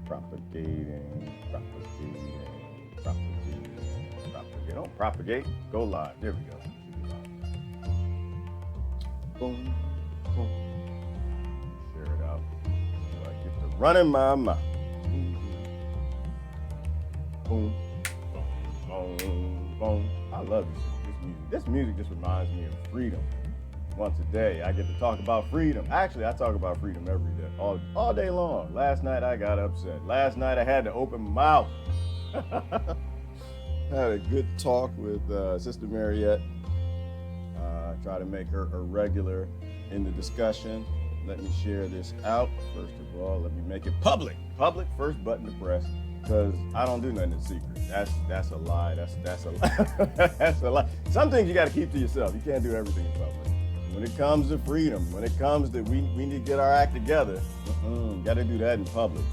Propagating. Don't propagate. Go live. There we go. Boom, boom. Share it out. So I get to running my mouth. Boom, boom, boom, boom. I love this music. This music just reminds me of freedom. Once a day, I get to talk about freedom. Actually, I talk about freedom every day, all day long. Last night, I got upset. Last night, I had to open my mouth. Had a good talk with Sister Mariette. Try to make her a regular in the discussion. Let me share this out. First of all, let me make it public. Public, first button to press, because I don't do nothing in secret. That's a lie. That's a lie. That's a lie. Some things you got to keep to yourself. You can't do everything in public. When it comes to freedom, when it comes to we need to get our act together, got to do that in public.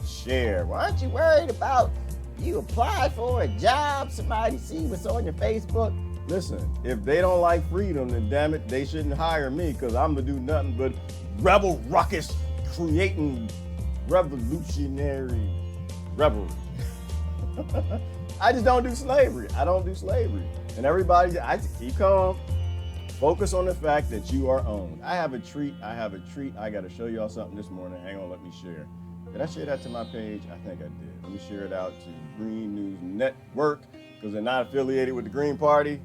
Share. Why aren't you worried about you apply for a job, somebody see what's on your Facebook? Listen, if they don't like freedom, then damn it, they shouldn't hire me, because I'm going to do nothing but rebel ruckus, creating revolutionary revelry. I just don't do slavery. I don't do slavery. And everybody, I keep calm. Focus on the fact that you are owned. I have a treat. I got to show y'all something this morning. Hang on, let me share. Did I share that to my page? I think I did. Let me share it out to Green News Network, because they're not affiliated with the Green Party.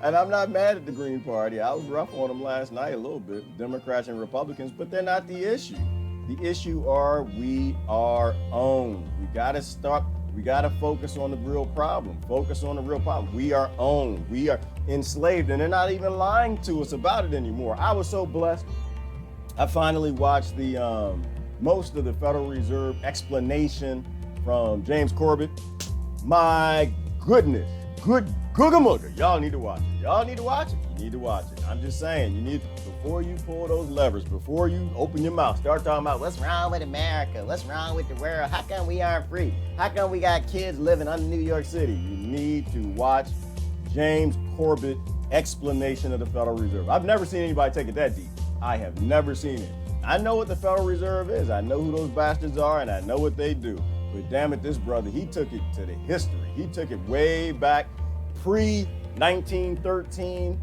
And I'm not mad at the Green Party. I was rough on them last night a little bit, Democrats and Republicans, but they're not the issue. The issue are we are owned. We got to stop. We got to focus on the real problem. Focus on the real problem. We are owned. We are enslaved, and they're not even lying to us about it anymore. I was so blessed. I finally watched the most of the Federal Reserve explanation from James Corbett. My goodness, good googamooga. Y'all need to watch it. Y'all need to watch it. You need to watch it. I'm just saying, you need to, before you pull those levers, before you open your mouth, start talking about what's wrong with America, what's wrong with the world, how come we aren't free, how come we got kids living under New York City. You need to watch James Corbett explanation of the Federal Reserve. I've never seen anybody take it that deep. I have never seen it. I know what the Federal Reserve is. I know who those bastards are, and I know what they do. But damn it, this brother, he took it to the history. He took it way back pre-1913,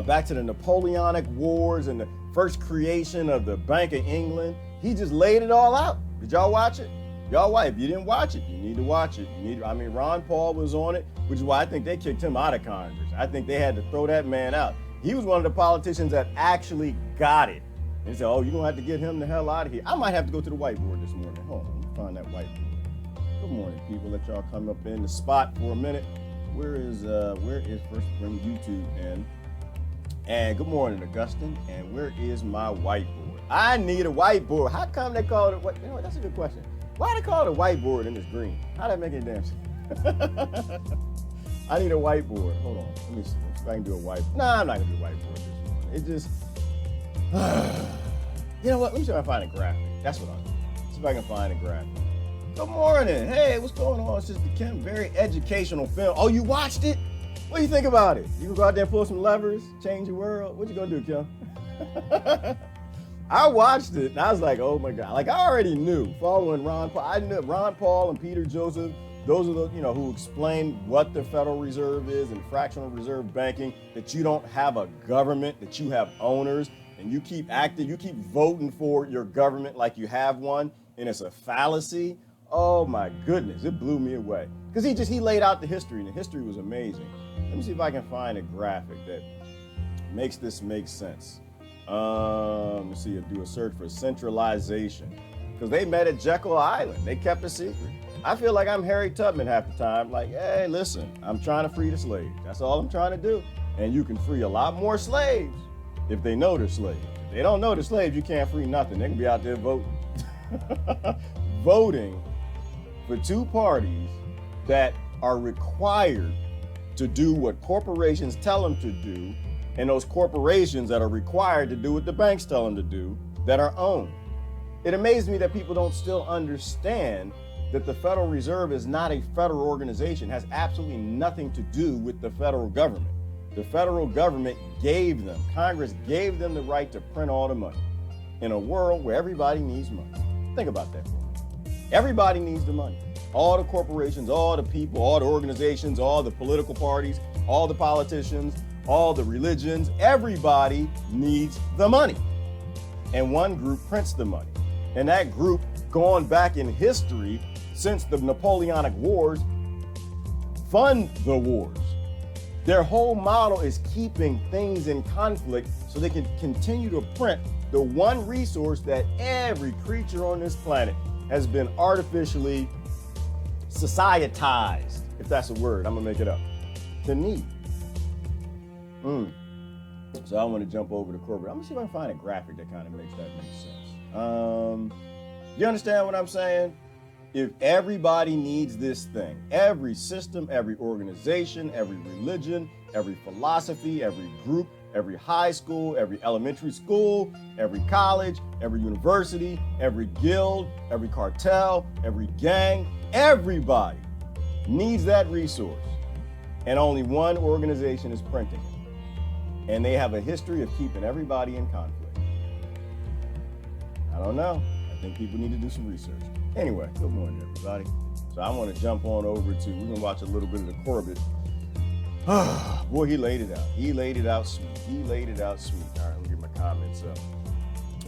back to the Napoleonic Wars and the first creation of the Bank of England. He just laid it all out. Did y'all watch it? Y'all watch. If you didn't watch it, you need to watch it. Ron Paul was on it, which is why I think they kicked him out of Congress. I think they had to throw that man out. He was one of the politicians that actually got it. And he said, oh, you're going to have to get him the hell out of here. I might have to go to the whiteboard this morning. Hold on, let me find that whiteboard. Good morning, people. Let y'all come up in the spot for a minute. Where is first bring YouTube in? And good morning, Augustine. And where is my whiteboard? I need a whiteboard. How come they call it what? You know what? That's a good question. Why they call it a whiteboard and it's green? How that make any damn sense? I need a whiteboard. Hold on. Let me see if I can do a whiteboard. Nah, I'm not gonna do a whiteboard this morning. It just, you know what? Let me see if I can find a graphic. That's what I'll do. See if I can find a graphic. Good morning. Hey, what's going on, Sister Kim? Very educational film. Oh, you watched it? What do you think about it? You gonna go out there and pull some levers, change the world? What you gonna do, Kim? I watched it and I was like, oh my God. Like I already knew, following Ron Paul. I knew Ron Paul and Peter Joseph. Those are the, who explain what the Federal Reserve is and fractional reserve banking, that you don't have a government, that you have owners, and you keep voting for your government like you have one, and it's a fallacy. Oh my goodness, it blew me away. Because he laid out the history, and the history was amazing. Let me see if I can find a graphic that makes this make sense. Let me see, do a search for centralization. Because they met at Jekyll Island. They kept a secret. I feel like I'm Harry Tubman half the time. Like, hey, listen, I'm trying to free the slaves. That's all I'm trying to do. And you can free a lot more slaves if they know they're slaves. If they don't know they're slaves, you can't free nothing. They can be out there voting. Voting for two parties that are required to do what corporations tell them to do, and those corporations that are required to do what the banks tell them to do, that are owned. It amazes me that people don't still understand that the Federal Reserve is not a federal organization, has absolutely nothing to do with the federal government. The federal government gave them, Congress gave them the right to print all the money. in a world where everybody needs money. Think about that for a minute. Everybody needs the money. All the corporations, all the people, all the organizations, all the political parties, all the politicians, all the religions, everybody needs the money. And one group prints the money. And that group, going back in history since the Napoleonic Wars, fund the wars. Their whole model is keeping things in conflict so they can continue to print the one resource that every creature on this planet has been artificially societized, if that's a word, I'm gonna make it up, to need. So I want to jump over to corporate. I'm gonna see if I can find a graphic that kind of makes that make sense. You understand what I'm saying? If everybody needs this thing, every system, every organization, every religion, every philosophy, every group, every high school, every elementary school, every college, every university, every guild, every cartel, every gang, everybody needs that resource. And only one organization is printing it. And they have a history of keeping everybody in conflict. I don't know. I think people need to do some research. Anyway, good morning, everybody. So I want to jump on over to, we're going to watch a little bit of the Corbett. Boy, he laid it out. He laid it out sweet. He laid it out sweet. All right, let me get my comments up.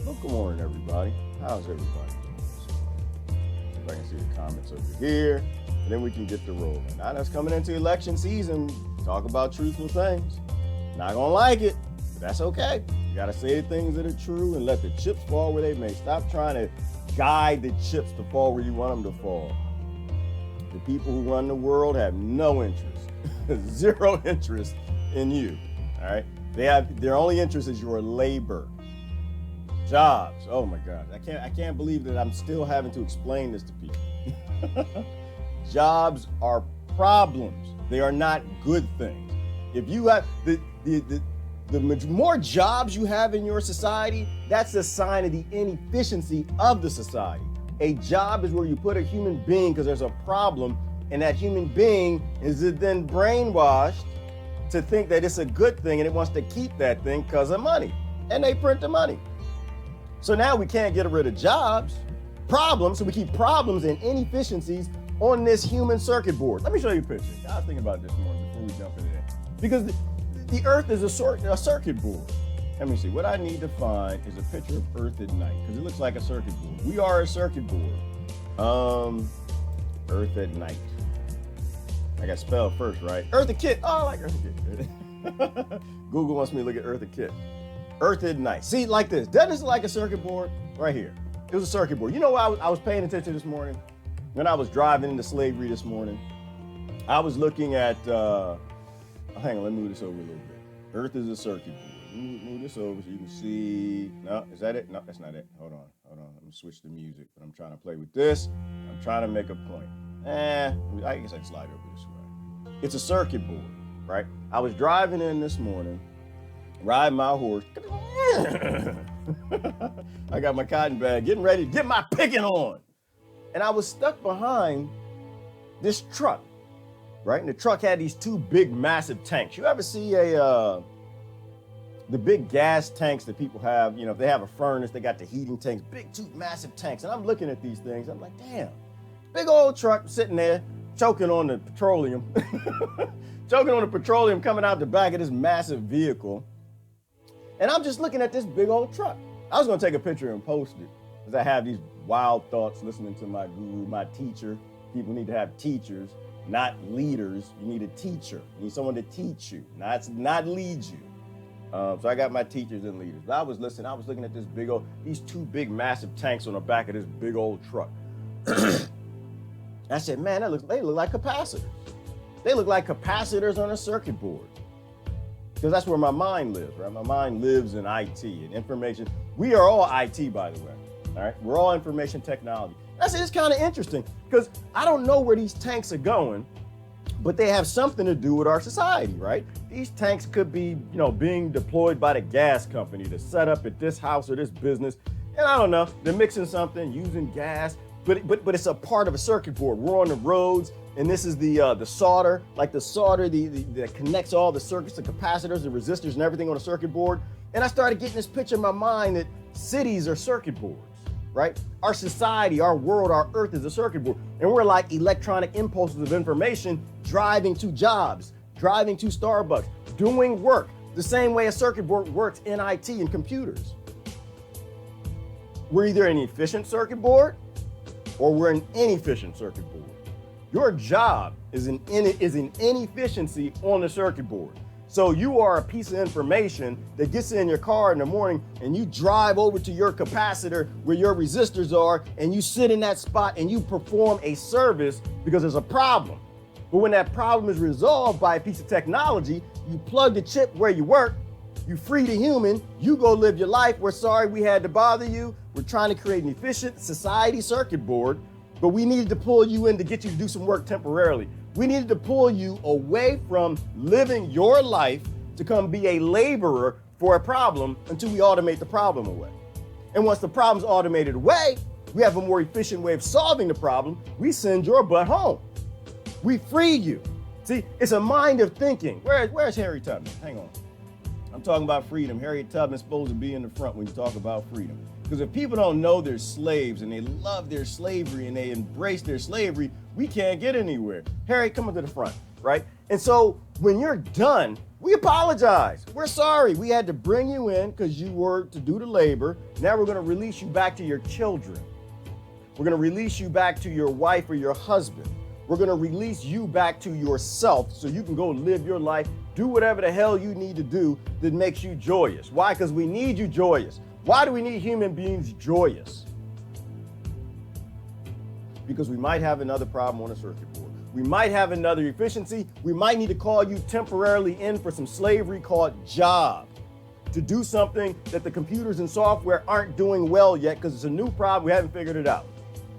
Well, good morning, everybody. How's everybody doing? See if I can see the comments over here, and then we can get the rolling. Now that's coming into election season. Talk about truthful things. Not going to like it, but that's okay. You got to say the things that are true and let the chips fall where they may. Stop trying to guide the chips to fall where you want them to fall. The people who run the world have no interest, zero interest in you, all right? Their only interest is your labor, jobs. Oh my God, I can't believe that I'm still having to explain this to people. Jobs are problems. They are not good things. If you have the more jobs you have in your society, that's a sign of the inefficiency of the society. A job is where you put a human being because there's a problem, and that human being is then brainwashed to think that it's a good thing and it wants to keep that thing because of money. And they print the money. So now we can't get rid of jobs, problems, so we keep problems and inefficiencies on this human circuit board. Let me show you a picture. I was thinking about this morning before we jump into that. Because the earth is a circuit board. Let me see, what I need to find is a picture of Earth at night, because it looks like a circuit board. We are a circuit board. Earth at night. I got spelled first, right? Eartha Kitt. Oh, I like Eartha Kitt. Google wants me to look at Eartha Kitt. Earth at night. See, like this. Doesn't this look like a circuit board? Right here. It was a circuit board. You know what I was paying attention this morning? When I was driving into slavery this morning, I was looking at, hang on, let me move this over a little bit. Earth is a circuit board. Move this over so you can see. No, is that it? No, that's not it. Hold on. Let me switch the music. But I'm trying to play with this. I'm trying to make a point. I guess I can slide over this way. It's a circuit board, right? I was driving in this morning, riding my horse. I got my cotton bag, getting ready to get my picking on. And I was stuck behind this truck, right? And the truck had these two big, massive tanks. You ever see the big gas tanks that people have, you know, if they have a furnace, they got the heating tanks, big, two massive tanks. And I'm looking at these things. I'm like, damn, big old truck sitting there choking on the petroleum, choking on the petroleum coming out the back of this massive vehicle. And I'm just looking at this big old truck. I was going to take a picture and post it because I have these wild thoughts listening to my guru, my teacher. People need to have teachers, not leaders. You need a teacher. You need someone to teach you, not lead you. So I got my teachers and leaders. But I was looking at these two big, massive tanks on the back of this big old truck. I said, man, they look like capacitors. They look like capacitors on a circuit board. Because that's where my mind lives, right? My mind lives in IT and information. We are all IT, by the way, all right? We're all information technology. I said, it's kind of interesting because I don't know where these tanks are going, but they have something to do with our society, right? These tanks could be, being deployed by the gas company to set up at this house or this business. And I don't know, they're mixing something, using gas, but it's a part of a circuit board. We're on the roads, and this is the solder, like the solder that connects all the circuits, the capacitors, the resistors, and everything on a circuit board. And I started getting this picture in my mind that Cities are circuit boards, right? Our society, our world, our earth is a circuit board. And we're like electronic impulses of information driving to jobs, driving to Starbucks, doing work, the same way a circuit board works in IT and computers. We're either an efficient circuit board or we're an inefficient circuit board. Your job is an inefficiency on the circuit board. So you are a piece of information that gets in your car in the morning and you drive over to your capacitor where your resistors are and you sit in that spot and you perform a service because there's a problem. But when that problem is resolved by a piece of technology, you plug the chip where you work, you free the human, you go live your life. We're sorry we had to bother you. We're trying to create an efficient society circuit board, but we needed to pull you in to get you to do some work temporarily. We needed to pull you away from living your life to come be a laborer for a problem until we automate the problem away. And once the problem's automated away, we have a more efficient way of solving the problem. We send your butt home. We free you. See, it's a mind of thinking. Where's Harriet Tubman? Hang on. I'm talking about freedom. Harriet Tubman's supposed to be in the front when you talk about freedom. Because if people don't know they're slaves and they love their slavery and they embrace their slavery, we can't get anywhere. Harriet, come up to the front, right? And so when you're done, we apologize. We're sorry. We had to bring you in because you were to do the labor. Now we're going to release you back to your children. We're going to release you back to your wife or your husband. We're going to release you back to yourself so you can go live your life, do whatever the hell you need to do that makes you joyous. Why? Because we need you joyous. Why do we need human beings joyous? Because we might have another problem on a circuit board. We might have another efficiency. We might need to call you temporarily in for some slavery called job, to do something that the computers and software aren't doing well yet because it's a new problem. We haven't figured it out.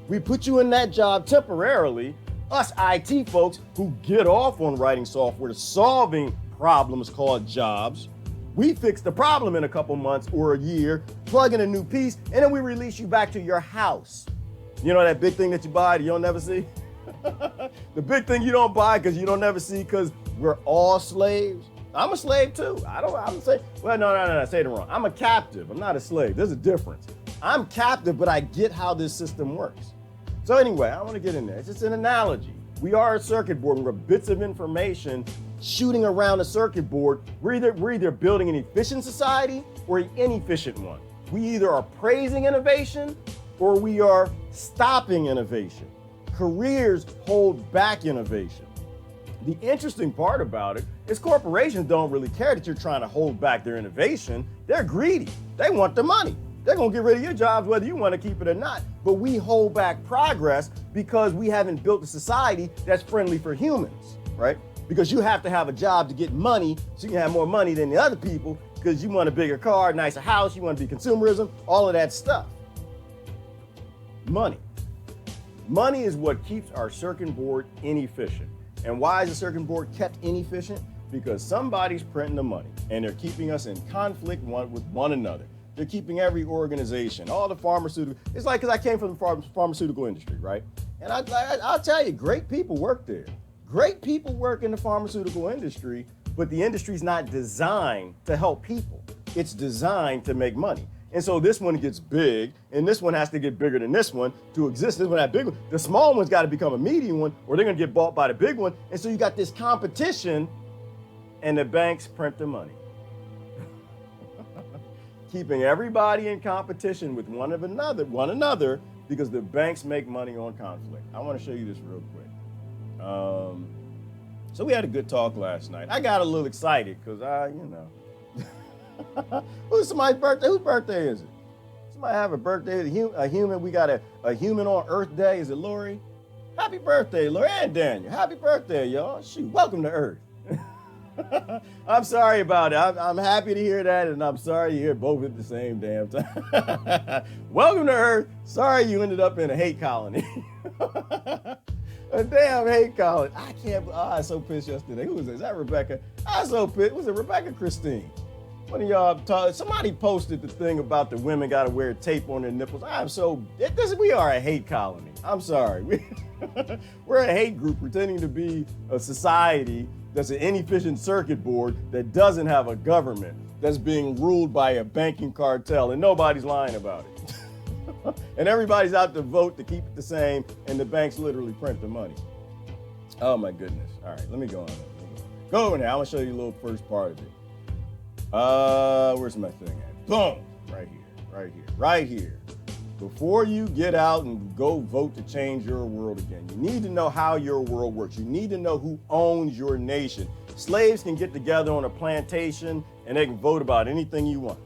We put you in that job temporarily. Us IT folks who get off on writing software, solving problems called jobs, we fix the problem in a couple months or a year, plug in a new piece, and then we release you back to your house. You know that big thing that you buy that you don't never see? The big thing you don't buy because you don't never see because we're all slaves. I'm a slave too. I'm say, well, no, I say it wrong. I'm a captive. I'm not a slave. There's a difference. I'm captive, but I get how this system works. So anyway, I want to get in there. It's just an analogy. We are a circuit board. We're bits of information shooting around a circuit board. We're either building an efficient society or an inefficient one. We either are praising innovation or we are stopping innovation. Careers hold back innovation. The interesting part about it is corporations don't really care that you're trying to hold back their innovation. They're greedy. They want the money. They're going to get rid of your jobs whether you want to keep it or not. But we hold back progress because we haven't built a society that's friendly for humans, right? Because you have to have a job to get money so you can have more money than the other people because you want a bigger car, nicer house, you want to be consumerism, all of that stuff. Money. Money is what keeps our circuit board inefficient. And why is the circuit board kept inefficient? Because somebody's printing the money and they're keeping us in conflict with one another. They're keeping every organization, all the pharmaceutical. It's like, because I came from the pharmaceutical industry, right? And I'll tell you, great people work there. Great people work in the pharmaceutical industry, but the industry's not designed to help people. It's designed to make money. And so this one gets big, and this one has to get bigger than this one to exist. This one, that big one. The small one's got to become a medium one, or they're going to get bought by the big one. And so you got this competition, and the banks print the money. Keeping everybody in competition with one another, because the banks make money on conflict. I want to show you this real quick. So we had a good talk last night. I got a little excited because who's somebody's birthday? Whose birthday is it? Somebody have a birthday, a human. We got a human on Earth Day. Is it Lori? Happy birthday, Lori and Daniel. Happy birthday, y'all. Shoot, welcome to Earth. I'm sorry about it. I'm happy to hear that, and I'm sorry to hear both at the same damn time. Welcome to Earth. Sorry you ended up in a hate colony. A damn hate colony. I was so pissed yesterday. Who was it? Is that Rebecca? I was so pissed. Was it Rebecca Christine? One of y'all, somebody posted the thing about the women got to wear tape on their nipples. We are a hate colony. I'm sorry. We're a hate group pretending to be a society that's an inefficient circuit board that doesn't have a government. that's being ruled by a banking cartel, and nobody's lying about it. And everybody's out to vote to keep it the same, and the banks literally print the money. Oh my goodness. All right, let me go on. Go over now. I'm gonna show you a little first part of it. Where's my thing at? Boom! Right here. Before you get out and go vote to change your world again, you need to know how your world works. You need to know who owns your nation. Slaves can get together on a plantation and they can vote about anything you want.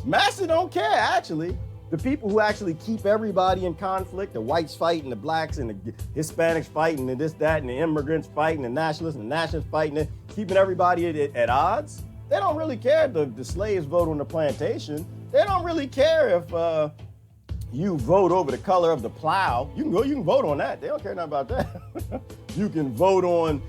Massa don't care, actually. The people who actually keep everybody in conflict, the whites fighting the blacks and the Hispanics fighting and this, that, and the immigrants fighting, the nationalists and the nationalists fighting, keeping everybody at odds, they don't really care if the slaves vote on the plantation. They don't really care if you vote over the color of the plow. You can vote on that. They don't care nothing about that. You can vote on,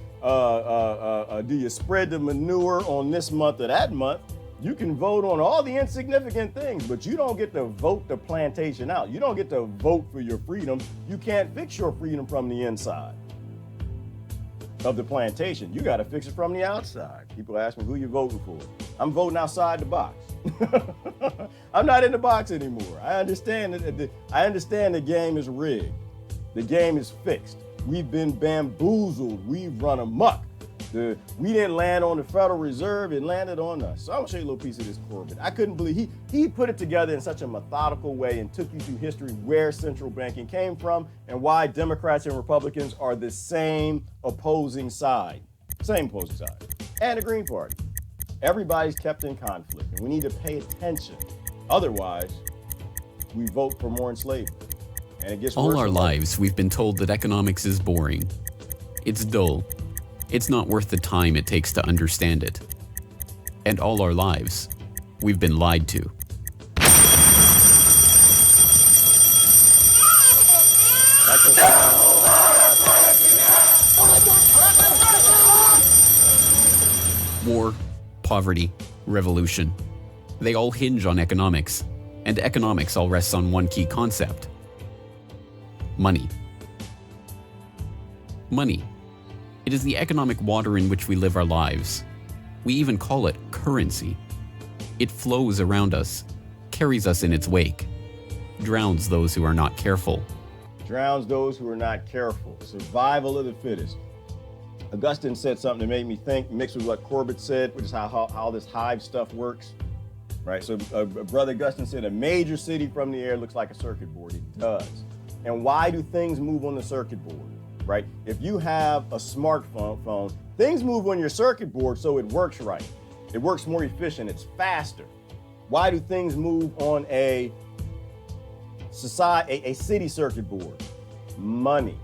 do you spread the manure on this month or that month? You can vote on all the insignificant things, but you don't get to vote the plantation out. You don't get to vote for your freedom. You can't fix your freedom from the inside of the plantation. You got to fix it from the outside. People ask me, who you voting for? I'm voting outside the box. I'm not in the box anymore. I understand the game is rigged. The game is fixed. We've been bamboozled. We've run amok. We didn't land on the Federal Reserve, it landed on us. So I'm gonna show you a little piece of this Corbett. I couldn't believe he put it together in such a methodical way and took you through history where central banking came from and why Democrats and Republicans are the same opposing side. And the Green Party. Everybody's kept in conflict and we need to pay attention. Otherwise, we vote for more enslavement. And it gets worse. All our lives, we've been told that economics is boring. It's dull. It's not worth the time it takes to understand it. And all our lives, we've been lied to. War, poverty, revolution. They all hinge on economics, and economics all rests on one key concept: money. Money. It is the economic water in which we live our lives. We even call it currency. It flows around us, carries us in its wake, drowns those who are not careful. Drowns those who are not careful. Survival of the fittest. Augustine said something that made me think, mixed with what Corbett said, which is how this hive stuff works. Right, so Brother Augustine said a major city from the air looks like a circuit board. It does. And why do things move on the circuit board? Right? If you have a smartphone, things move on your circuit board so it works right. It works more efficient, it's faster. Why do things move on a city circuit board? Money.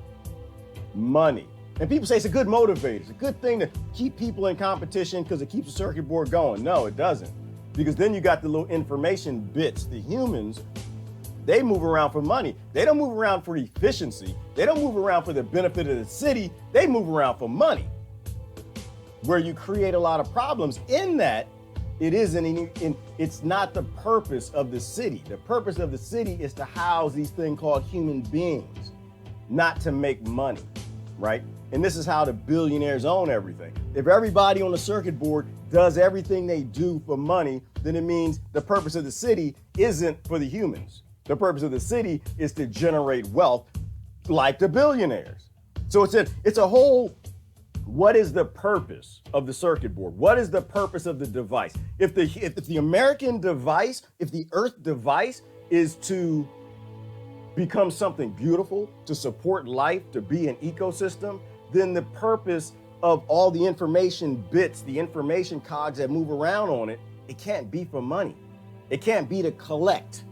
And people say it's a good motivator. It's a good thing to keep people in competition because it keeps the circuit board going. No, it doesn't. Because then you got the little information bits, the humans. They move around for money. They don't move around for efficiency. They don't move around for the benefit of the city. They move around for money. Where you create a lot of problems in that it's not the purpose of the city. The purpose of the city is to house these things called human beings, not to make money, right? And this is how the billionaires own everything. If everybody on the circuit board does everything they do for money, then it means the purpose of the city isn't for the humans. The purpose of the city is to generate wealth like the billionaires. So it's a whole, what is the purpose of the circuit board? What is the purpose of the device? If the American device, if the Earth device is to become something beautiful, to support life, to be an ecosystem, then the purpose of all the information bits, the information cogs that move around on it, it can't be for money. It can't be to collect.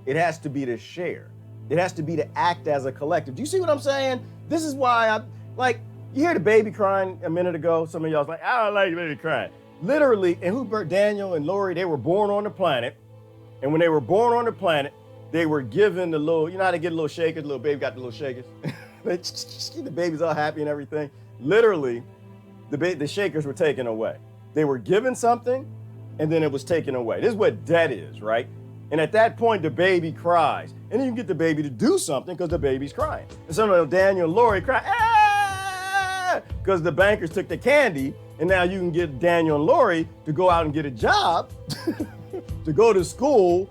It has to be to share. It has to be to act as a collective. Do you see what I'm saying? This is why you hear the baby crying a minute ago. Some of y'all was like, I don't like the baby crying. Literally, and Daniel and Lori, they were born on the planet. And when they were born on the planet, they were given the little, you know how they get a little shakers, the little baby got the little shakers. The baby's all happy and everything. Literally, the shakers were taken away. They were given something and then it was taken away. This is what debt is, right? And at that point, the baby cries. And then you get the baby to do something because the baby's crying. And so Daniel and Lori cry, ah! because the bankers took the candy, and now you can get Daniel and Lori to go out and get a job, to go to school,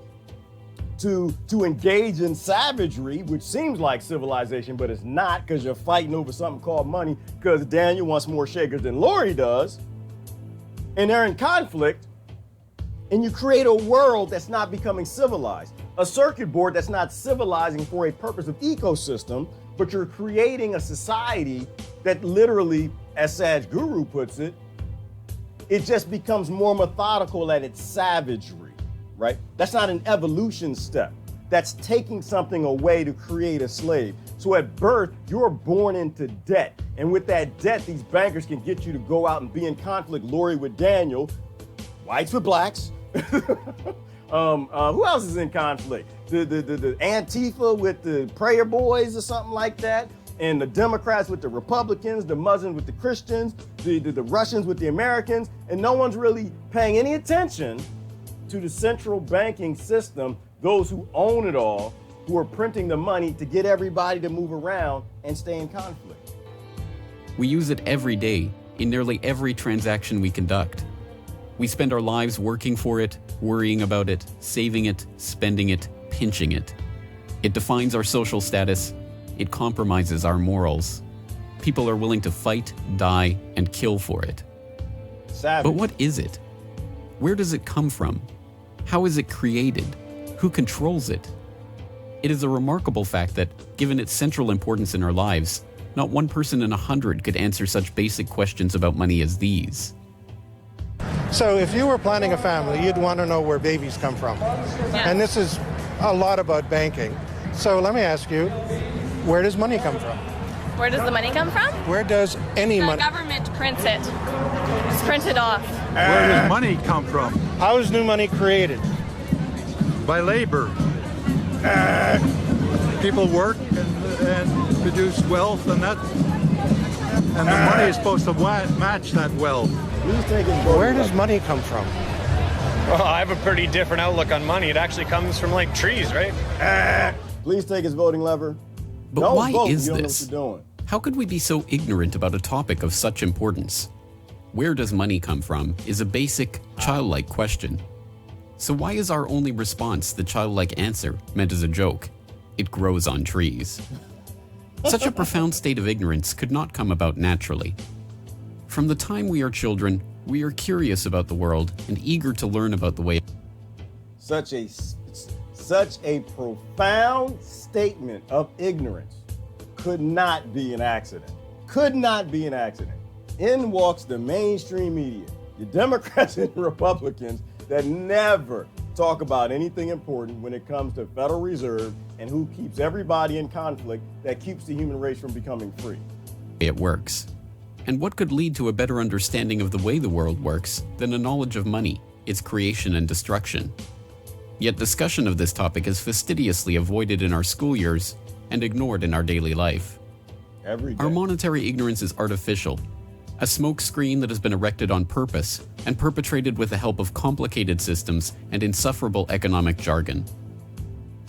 to engage in savagery, which seems like civilization, but it's not, because you're fighting over something called money, because Daniel wants more shakers than Lori does, and they're in conflict, and you create a world that's not becoming civilized, a circuit board that's not civilizing for a purpose of ecosystem, but you're creating a society that literally, as Sadhguru puts it, it just becomes more methodical at its savagery, right? That's not an evolution step. That's taking something away to create a slave. So at birth, you're born into debt. And with that debt, these bankers can get you to go out and be in conflict, Lori with Daniel, whites with blacks. Who else is in conflict? The Antifa with the prayer boys or something like that. And the Democrats with the Republicans, the Muslims with the Christians, the Russians with the Americans. And no one's really paying any attention to the central banking system, those who own it all, who are printing the money to get everybody to move around and stay in conflict. We use it every day in nearly every transaction we conduct. We spend our lives working for it, worrying about it, saving it, spending it, pinching it. It defines our social status. It compromises our morals. People are willing to fight, die, and kill for it. Savage. But what is it? Where does it come from? How is it created? Who controls it? It is a remarkable fact that, given its central importance in our lives, not one person in 100 could answer such basic questions about money as these. So if you were planning a family, you'd want to know where babies come from. Yeah. And this is a lot about banking. So let me ask you, where does money come from? Where does the money come from? Where does any The money? government prints it. It's printed off. Where does money come from? How is new money created? By labor. People work and produce wealth, and the money is supposed to match that wealth. Please take his vote. Where does money come from? Well, I have a pretty different outlook on money. It actually comes from like trees, right? Please take his voting lever. But Don't why vote if is you don't know this? what you're doing. How could we be so ignorant about a topic of such importance? Where does money come from is a basic, childlike question. So why is our only response the childlike answer meant as a joke? It grows on trees. Such a profound state of ignorance could not come about naturally. From the time we are children, we are curious about the world and eager to learn about the way. Such a profound statement of ignorance could not be an accident. Could not be an accident. In walks the mainstream media, the Democrats and Republicans that never talk about anything important when it comes to Federal Reserve and who keeps everybody in conflict that keeps the human race from becoming free. It works. And what could lead to a better understanding of the way the world works than a knowledge of money, its creation and destruction? Yet discussion of this topic is fastidiously avoided in our school years and ignored in our daily life. Every day. Our monetary ignorance is artificial, a smoke screen that has been erected on purpose and perpetrated with the help of complicated systems and insufferable economic jargon.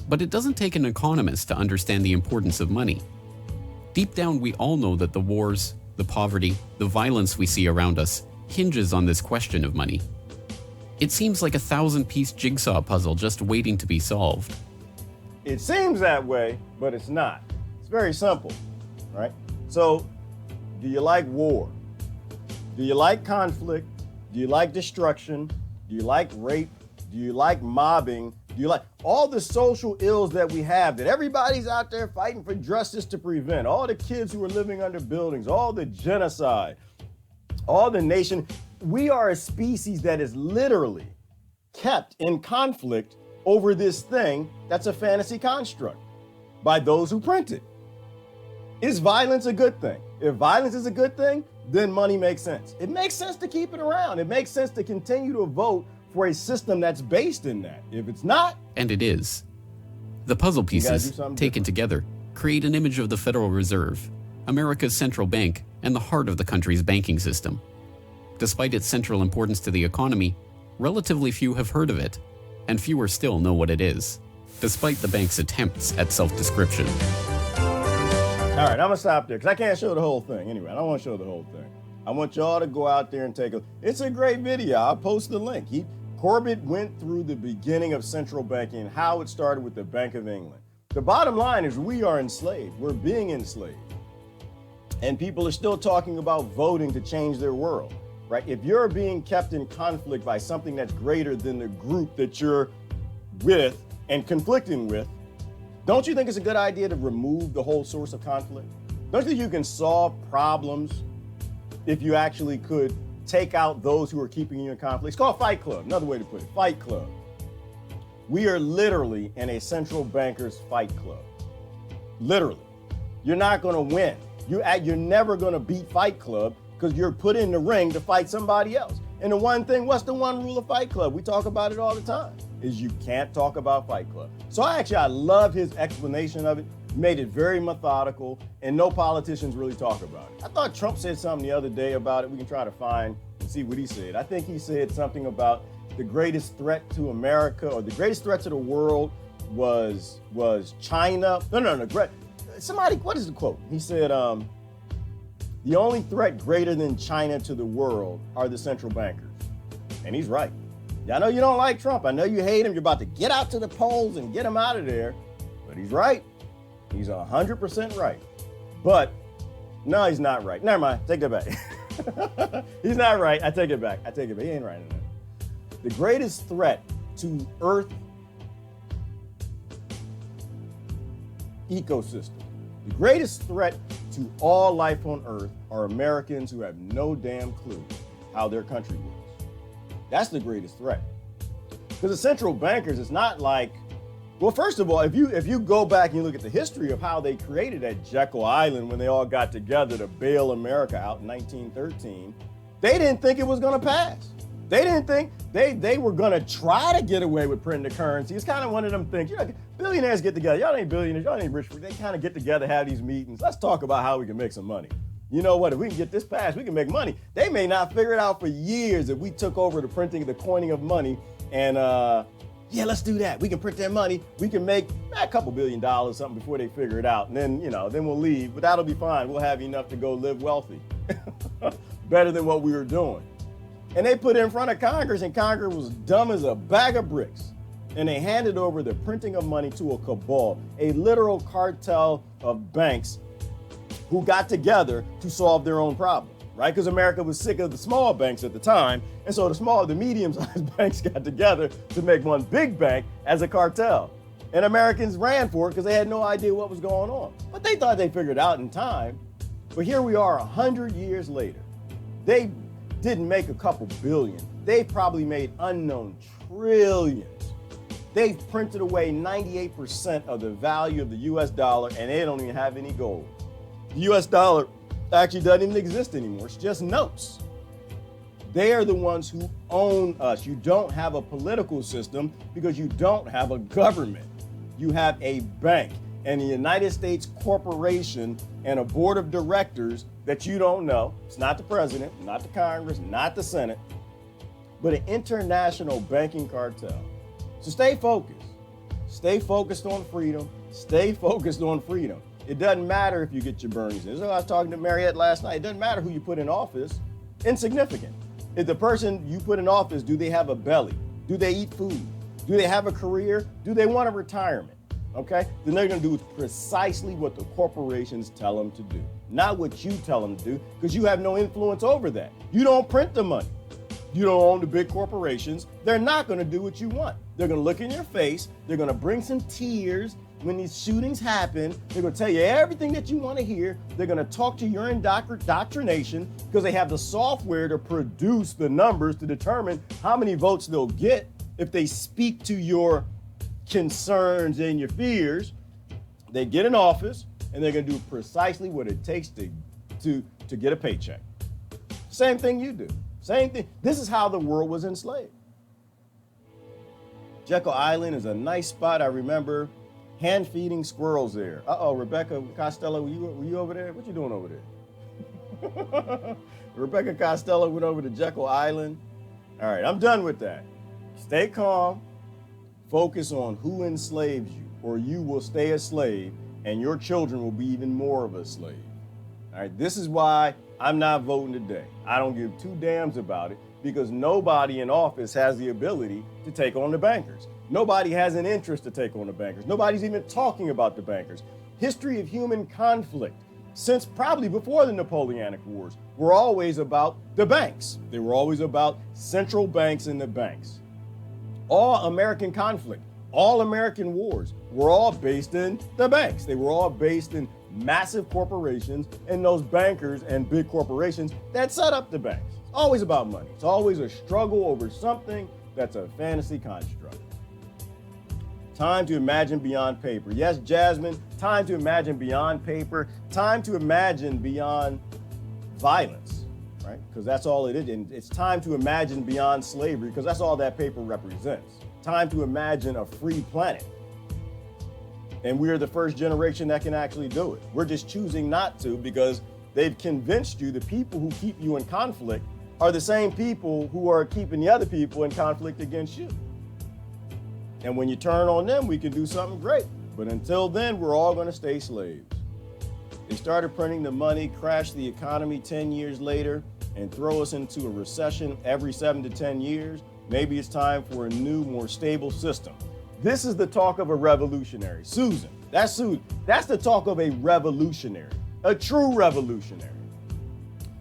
But it doesn't take an economist to understand the importance of money. Deep down, we all know that the wars, the poverty, the violence we see around us hinges on this question of money. It seems like a 1,000-piece jigsaw puzzle just waiting to be solved. It seems that way, but it's not. It's very simple, right? So, do you like war? Do you like conflict? Do you like destruction? Do you like rape? Do you like mobbing? Do you like all the social ills that we have that everybody's out there fighting for justice to prevent? All the kids who are living under buildings, all the genocide, all the nation. We are a species that is literally kept in conflict over this thing that's a fantasy construct by those who print it. Is violence a good thing? If violence is a good thing, then money makes sense. It makes sense to keep it around. It makes sense to continue to vote for a system that's based in that. If it's not, And it is. The puzzle pieces, taken together, create an image of the Federal Reserve, America's central bank, and the heart of the country's banking system. Despite its central importance to the economy, relatively few have heard of it, and fewer still know what it is, despite the bank's attempts at self-description. All right, I'm gonna stop there because I can't show the whole thing. Anyway, I don't want to show the whole thing. I want y'all to go out there and take a. It's a great video. I'll post the link. Corbett went through the beginning of central banking and how it started with the Bank of England. The bottom line is we are enslaved. We're being enslaved. And people are still talking about voting to change their world, right? If you're being kept in conflict by something that's greater than the group that you're with and conflicting with, don't you think it's a good idea to remove the whole source of conflict? Don't you think you can solve problems if you actually could take out those who are keeping you in conflict? It's called Fight Club. Another way to put it, Fight Club. We are literally in a central banker's fight club. Literally. You're not going to win. You're never going to beat Fight Club because you're put in the ring to fight somebody else. And the one thing, what's the one rule of Fight Club? We talk about it all the time, is you can't talk about Fight Club. So I love his explanation of it. Made it very methodical, and no politicians really talk about it. I thought Trump said something the other day about it. We can try to find and see what he said. I think he said something about the greatest threat to America or the greatest threat to the world was China. No. Somebody, what is the quote? He said, the only threat greater than China to the world are the central bankers. And he's right. I know you don't like Trump. I know you hate him. You're about to get out to the polls and get him out of there. But he's right. He's 100% right. But no, he's not right. Never mind. Take that back. He's not right. I take it back. He ain't right enough. The greatest threat to Earth ecosystem, the greatest threat to all life on Earth are Americans who have no damn clue how their country works. That's the greatest threat. Because the central bankers, it's not like, well, first of all, if you go back and you look at the history of how they created that Jekyll Island when they all got together to bail America out in 1913, they didn't think it was going to pass. They didn't think they were going to try to get away with printing the currency. It's kind of one of them things. Billionaires get together. Y'all ain't billionaires. Y'all ain't rich. They kind of get together, have these meetings. Let's talk about how we can make some money. You know what? If we can get this passed, we can make money. They may not figure it out for years if we took over the printing, the coining of money, and yeah, let's do that. We can print that money. We can make a couple $1 billion something before they figure it out. And then, then we'll leave. But that'll be fine. We'll have enough to go live wealthy. Better than what we were doing. And they put it in front of Congress, and Congress was dumb as a bag of bricks. And they handed over the printing of money to a cabal, a literal cartel of banks who got together to solve their own problem, right? Because America was sick of the small banks at the time. And so the medium-sized banks got together to make one big bank as a cartel. And Americans ran for it because they had no idea what was going on. But they thought they figured it out in time. But here we are 100 years later. They didn't make a couple billion. They probably made unknown trillions. They've printed away 98% of the value of the US dollar, and they don't even have any gold. The US dollar actually doesn't even exist anymore. It's just notes. They are the ones who own us. You don't have a political system because you don't have a government. You have a bank and the United States corporation and a board of directors that you don't know. It's not the president, not the Congress, not the Senate, but an international banking cartel. So stay focused. Stay focused on freedom. Stay focused on freedom. It doesn't matter if you get your Bernies in. So I was talking to Mariette last night. It doesn't matter who you put in office. Insignificant. If the person you put in office, do they have a belly? Do they eat food? Do they have a career? Do they want a retirement? Okay? Then they're going to do precisely what the corporations tell them to do, not what you tell them to do, because you have no influence over that. You don't print the money. You don't own the big corporations. They're not going to do what you want. They're going to look in your face. They're going to bring some tears when these shootings happen. They're going to tell you everything that you want to hear. They're going to talk to your indoctrination because they have the software to produce the numbers to determine how many votes they'll get if they speak to your concerns and your fears. They get in office and they're going to do precisely what it takes to get a paycheck. Same thing you do. Same thing. This is how the world was enslaved. Jekyll Island is a nice spot. I remember hand feeding squirrels there. Rebecca Costello, were you over there? What you doing over there? Rebecca Costello went over to Jekyll Island. All right, I'm done with that. Stay calm. Focus on who enslaves you, or you will stay a slave. and your children will be even more of a slave. All right, this is why I'm not voting today. I don't give two damns about it, because nobody in office has the ability to take on the bankers. Nobody has an interest to take on the bankers. Nobody's even talking about the bankers. History of human conflict, since probably before the Napoleonic Wars, were always about the banks. They were always about central banks and the banks. All American conflict, all American wars were all based in the banks. They were all based in massive corporations and those bankers and big corporations that set up the banks. It's always about money. It's always a struggle over something that's a fantasy construct. Time to imagine beyond paper. Yes, Jasmine, time to imagine beyond paper. Time to imagine beyond violence, right? Because that's all it is. And it's time to imagine beyond slavery, because that's all that paper represents. Time to imagine a free planet. And we are the first generation that can actually do it. We're just choosing not to, because they've convinced you the people who keep you in conflict are the same people who are keeping the other people in conflict against you. And when you turn on them, we can do something great. But until then, we're all going to stay slaves. They started printing the money, crashed the economy 10 years later, and throw us into a recession every 7 to 10 years. Maybe it's time for a new, more stable system. This is the talk of a revolutionary. Susan, that's Susan. That's the talk of a revolutionary, a true revolutionary.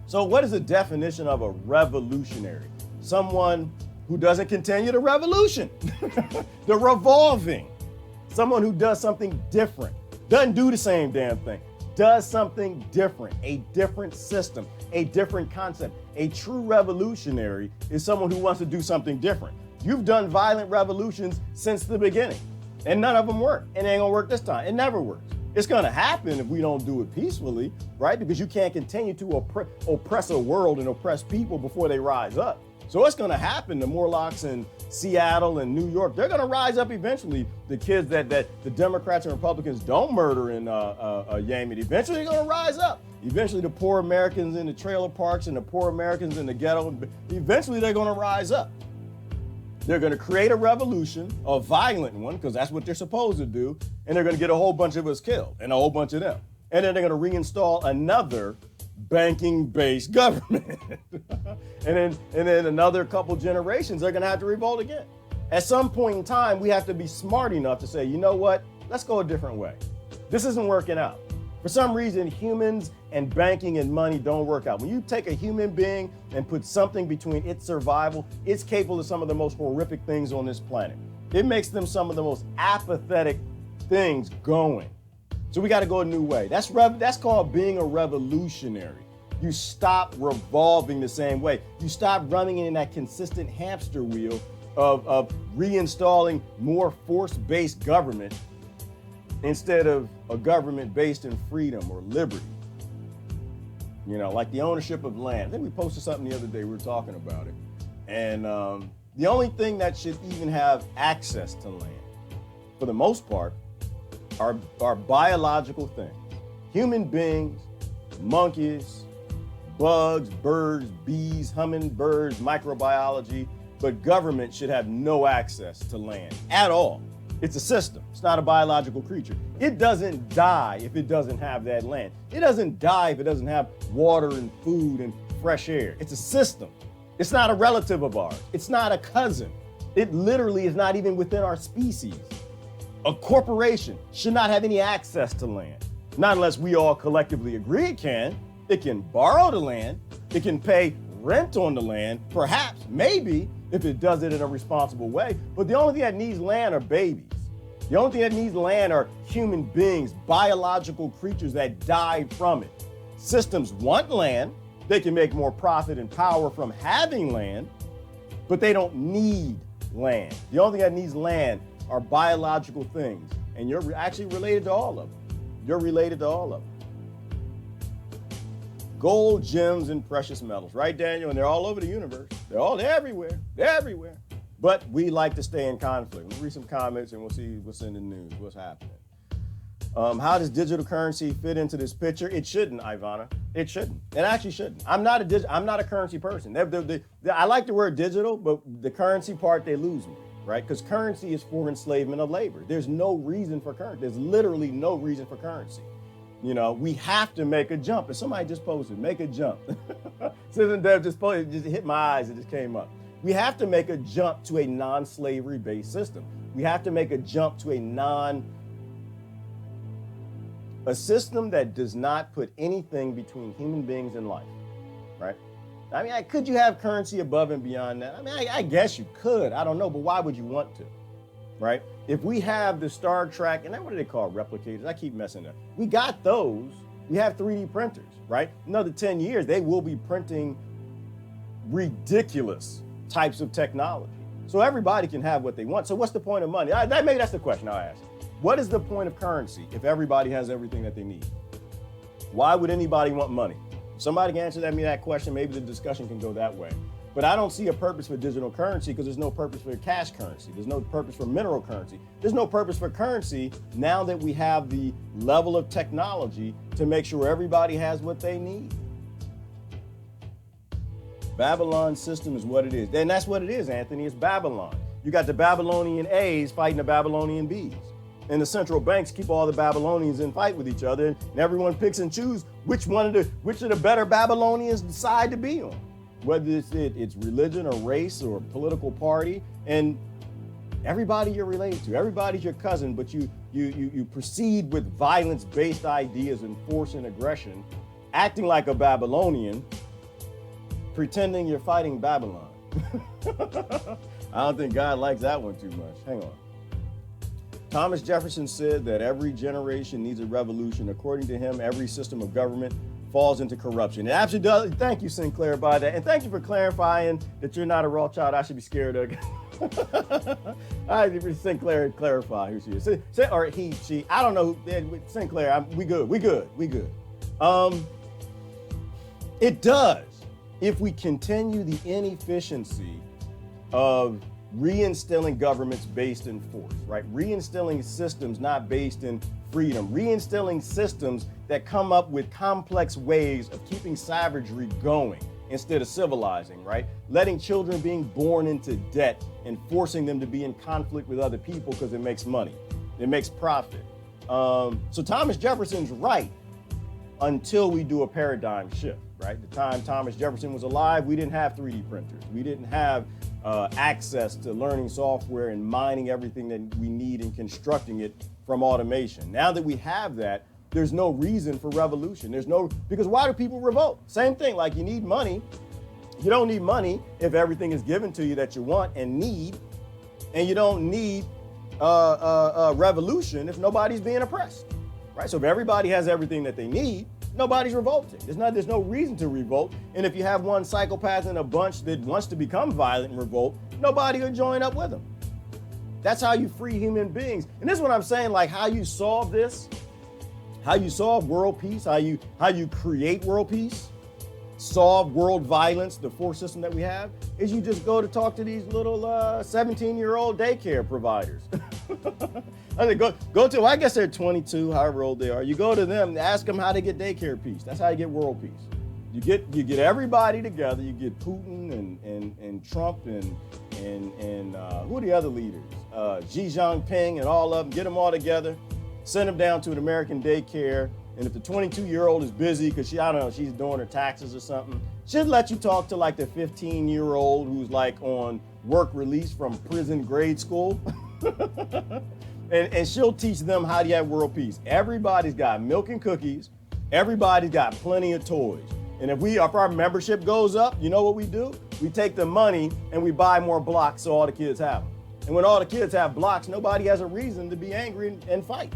So what is the definition of a revolutionary? Someone who doesn't continue the revolution, the revolving. Someone who does something different, doesn't do the same damn thing, does something different, a different system, a different concept. A true revolutionary is someone who wants to do something different. You've done violent revolutions since the beginning, and none of them work. It ain't gonna work this time. It never works. It's gonna happen if we don't do it peacefully, right? Because you can't continue to oppress a world and oppress people before they rise up. So what's gonna happen? The Morlocks in Seattle and New York, they're gonna rise up eventually. The kids that the Democrats and Republicans don't murder in Yemen, eventually they're gonna rise up. Eventually the poor Americans in the trailer parks and the poor Americans in the ghetto, eventually they're gonna rise up. They're gonna create a revolution, a violent one, because that's what they're supposed to do, and they're gonna get a whole bunch of us killed, and a whole bunch of them. And then they're gonna reinstall another banking-based government. and then another couple generations, they're gonna have to revolt again. At some point in time, we have to be smart enough to say, you know what, let's go a different way. This isn't working out. For some reason, humans and banking and money don't work out. When you take a human being and put something between its survival, it's capable of some of the most horrific things on this planet. It makes them some of the most apathetic things going. So we got to go a new way. That's called being a revolutionary. You stop revolving the same way. You stop running in that consistent hamster wheel of reinstalling more force-based government instead of a government based in freedom or liberty. You know, like the ownership of land. I think we posted something the other day, we were talking about it. And the only thing that should even have access to land, for the most part, are biological things. Human beings, monkeys, bugs, birds, bees, hummingbirds, microbiology, but government should have no access to land at all. It's a system. It's not a biological creature. It doesn't die if it doesn't have that land. It doesn't die if it doesn't have water and food and fresh air. It's a system. It's not a relative of ours. It's not a cousin. It literally is not even within our species. A corporation should not have any access to land. Not unless we all collectively agree it can. It can borrow the land. It can pay rent on the land, perhaps, maybe, if it does it in a responsible way. But the only thing that needs land are babies. The only thing that needs land are human beings, biological creatures that died from it. Systems want land. They can make more profit and power from having land, but they don't need land. The only thing that needs land are biological things. And you're actually related to all of them. You're related to all of them. Gold, gems, and precious metals, right, Daniel? And they're all over the universe. They're everywhere. They're everywhere. But we like to stay in conflict. We'll read some comments and we'll see what's in the news, what's happening. How does digital currency fit into this picture? It shouldn't, Ivana. It shouldn't. It actually shouldn't. I'm not a currency person. I like the word digital, but the currency part, they lose me. right? Because currency is for enslavement of labor. There's no reason for currency. There's literally no reason for currency. You know, we have to make a jump. And somebody just posted, make a jump. Citizen Dev just posted, just hit my eyes, it just came up. We have to make a jump to a non-slavery based system. We have to make a jump to a system that does not put anything between human beings and life, right? I mean, could you have currency above and beyond that? I mean, I guess you could. I don't know, but why would you want to, right? If we have the Star Trek, and what do they call replicators? I keep messing up. We got those. We have 3D printers, right? Another 10 years, they will be printing ridiculous types of technology. So everybody can have what they want. So what's the point of money? Maybe that's the question I'll ask. What is the point of currency if everybody has everything that they need? Why would anybody want money? Somebody can answer me that question. Maybe the discussion can go that way. But I don't see a purpose for digital currency because there's no purpose for cash currency. There's no purpose for mineral currency. There's no purpose for currency now that we have the level of technology to make sure everybody has what they need. Babylon system is what it is. And that's what it is, Anthony. It's Babylon. You got the Babylonian A's fighting the Babylonian B's. And the central banks keep all the Babylonians in fight with each other, and everyone picks and chooses which of the better Babylonians decide to be on, whether it's religion or race or political party. And everybody you're related to, everybody's your cousin, but you proceed with violence-based ideas and force and aggression, acting like a Babylonian, pretending you're fighting Babylon. I don't think God likes that one too much. Hang on. Thomas Jefferson said that every generation needs a revolution. According to him, every system of government falls into corruption. It absolutely does. Thank you, Sinclair, by that. And thank you for clarifying that you're not a Rothschild I should be scared of. Sinclair, clarify who she is. Or he, she, I don't know. Sinclair, we good. It does. If we continue the inefficiency of reinstilling governments based in force, right? Reinstilling systems not based in freedom, reinstilling systems that come up with complex ways of keeping savagery going instead of civilizing, right? Letting children being born into debt and forcing them to be in conflict with other people because it makes money, it makes profit. So Thomas Jefferson's right until we do a paradigm shift, right? The time Thomas Jefferson was alive, we didn't have 3D printers. We didn't have access to learning software and mining everything that we need and constructing it from automation. Now that we have that, there's no reason for revolution. Because why do people revolt? Same thing, like you need money. You don't need money if everything is given to you that you want and need, and you don't need revolution if nobody's being oppressed, right? So if everybody has everything that they need, nobody's revolting. There's no reason to revolt. And if you have one psychopath in a bunch that wants to become violent and revolt, nobody will join up with them. That's how you free human beings. And this is what I'm saying, like how you solve this, how you solve world peace, how you create world peace, solve world violence, the force system that we have, is you just go to talk to these little 17-year-old daycare providers. I mean, go to, I guess they're 22, however old they are. You go to them, ask them how to get daycare peace. That's how you get world peace. You get everybody together. You get Putin and Trump and who are the other leaders? Xi Jinping and all of them. Get them all together. Send them down to an American daycare. And if the 22-year-old is busy because she's doing her taxes or something, she'll let you talk to like the 15-year-old who's like on work release from prison grade school. And she'll teach them how to have world peace. Everybody's got milk and cookies. Everybody's got plenty of toys. And if our membership goes up, you know what we do? We take the money and we buy more blocks so all the kids have them. And when all the kids have blocks, nobody has a reason to be angry and fight.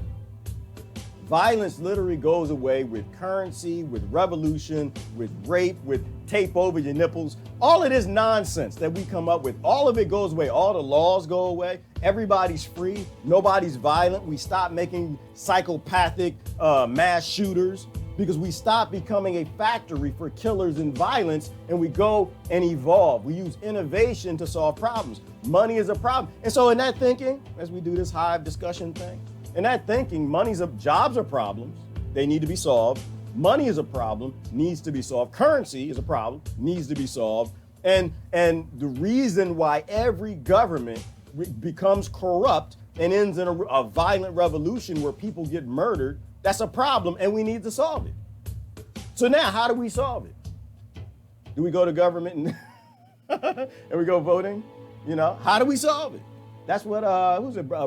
Violence literally goes away with currency, with revolution, with rape, with tape over your nipples. All of this nonsense that we come up with, all of it goes away. All the laws go away. Everybody's free. Nobody's violent. We stop making psychopathic mass shooters because we stop becoming a factory for killers and violence, and we go and evolve. We use innovation to solve problems. Money is a problem. And so in that thinking, as we do this hive discussion thing, in that thinking, jobs are problems. They need to be solved. Money is a problem, needs to be solved. Currency is a problem, needs to be solved. And the reason why every government becomes corrupt and ends in a violent revolution where people get murdered, that's a problem and we need to solve it. So now, how do we solve it? Do we go to government and we go voting? You know, how do we solve it? That's what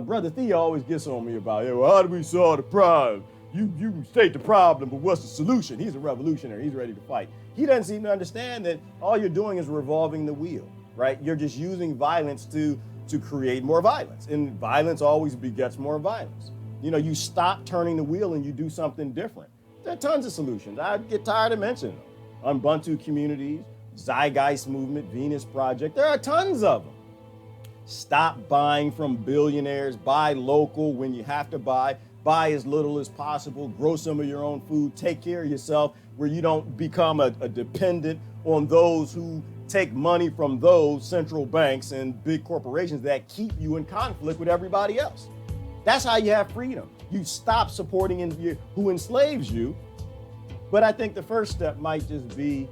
Brother Theo always gets on me about. Yeah, well, how do we solve the problem? You state the problem, but what's the solution? He's a revolutionary. He's ready to fight. He doesn't seem to understand that all you're doing is revolving the wheel, right? You're just using violence to create more violence. And violence always begets more violence. You know, you stop turning the wheel and you do something different. There are tons of solutions. I get tired of mentioning them. Ubuntu communities, Zeitgeist movement, Venus Project. There are tons of them. Stop buying from billionaires. Buy local when you have to buy. Buy as little as possible. Grow some of your own food. Take care of yourself where you don't become a dependent on those who take money from those central banks and big corporations that keep you in conflict with everybody else. That's how you have freedom. You stop supporting who enslaves you. But I think the first step might just be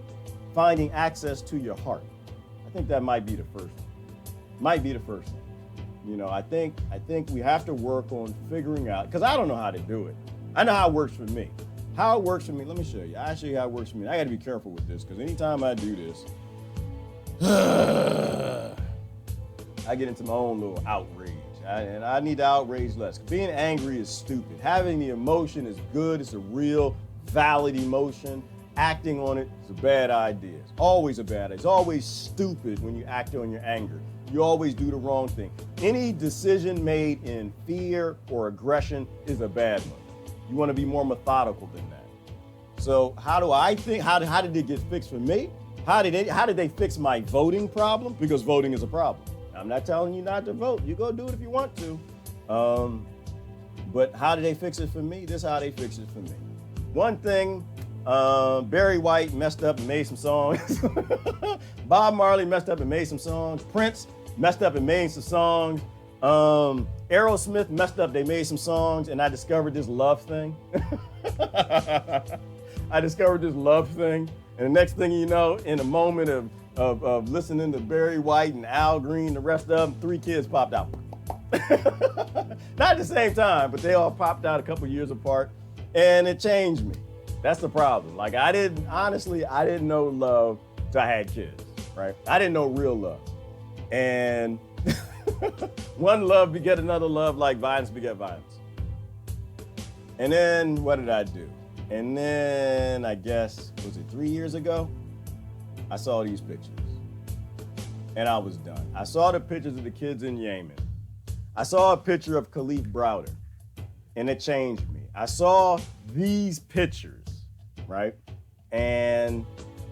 finding access to your heart. I think that might be the first one. Might be the first one. You know, I think we have to work on figuring out, because I don't know how to do it. I know how it works for me. How it works for me, let me show you. I'll show you how it works for me. I got to be careful with this, because anytime I do this, I get into my own little outrage. And I need to outrage less. Being angry is stupid. Having the emotion is good. It's a real, valid emotion. Acting on it is a bad idea. It's always a bad idea. It's always stupid when you act on your anger. You always do the wrong thing. Any decision made in fear or aggression is a bad one. You want to be more methodical than that. So how do I think? How did it get fixed for me? How did they fix my voting problem? Because voting is a problem. I'm not telling you not to vote. You go do it if you want to. But how did they fix it for me? This is how they fix it for me. One thing, Barry White messed up and made some songs. Bob Marley messed up and made some songs. Prince messed up and made some songs. Aerosmith messed up, they made some songs, and I discovered this love thing. I discovered this love thing. And the next thing you know, in a moment of listening to Barry White and Al Green, the rest of them, 3 kids popped out. Not at the same time, but they all popped out a couple years apart, and it changed me. That's the problem. Like, I didn't know love till I had kids, right? I didn't know real love. And one love beget another love, like violence beget violence. And then what did I do? And then I guess, was it 3 years ago? I saw these pictures and I was done. I saw the pictures of the kids in Yemen. I saw a picture of Khalif Browder and it changed me. I saw these pictures, right? And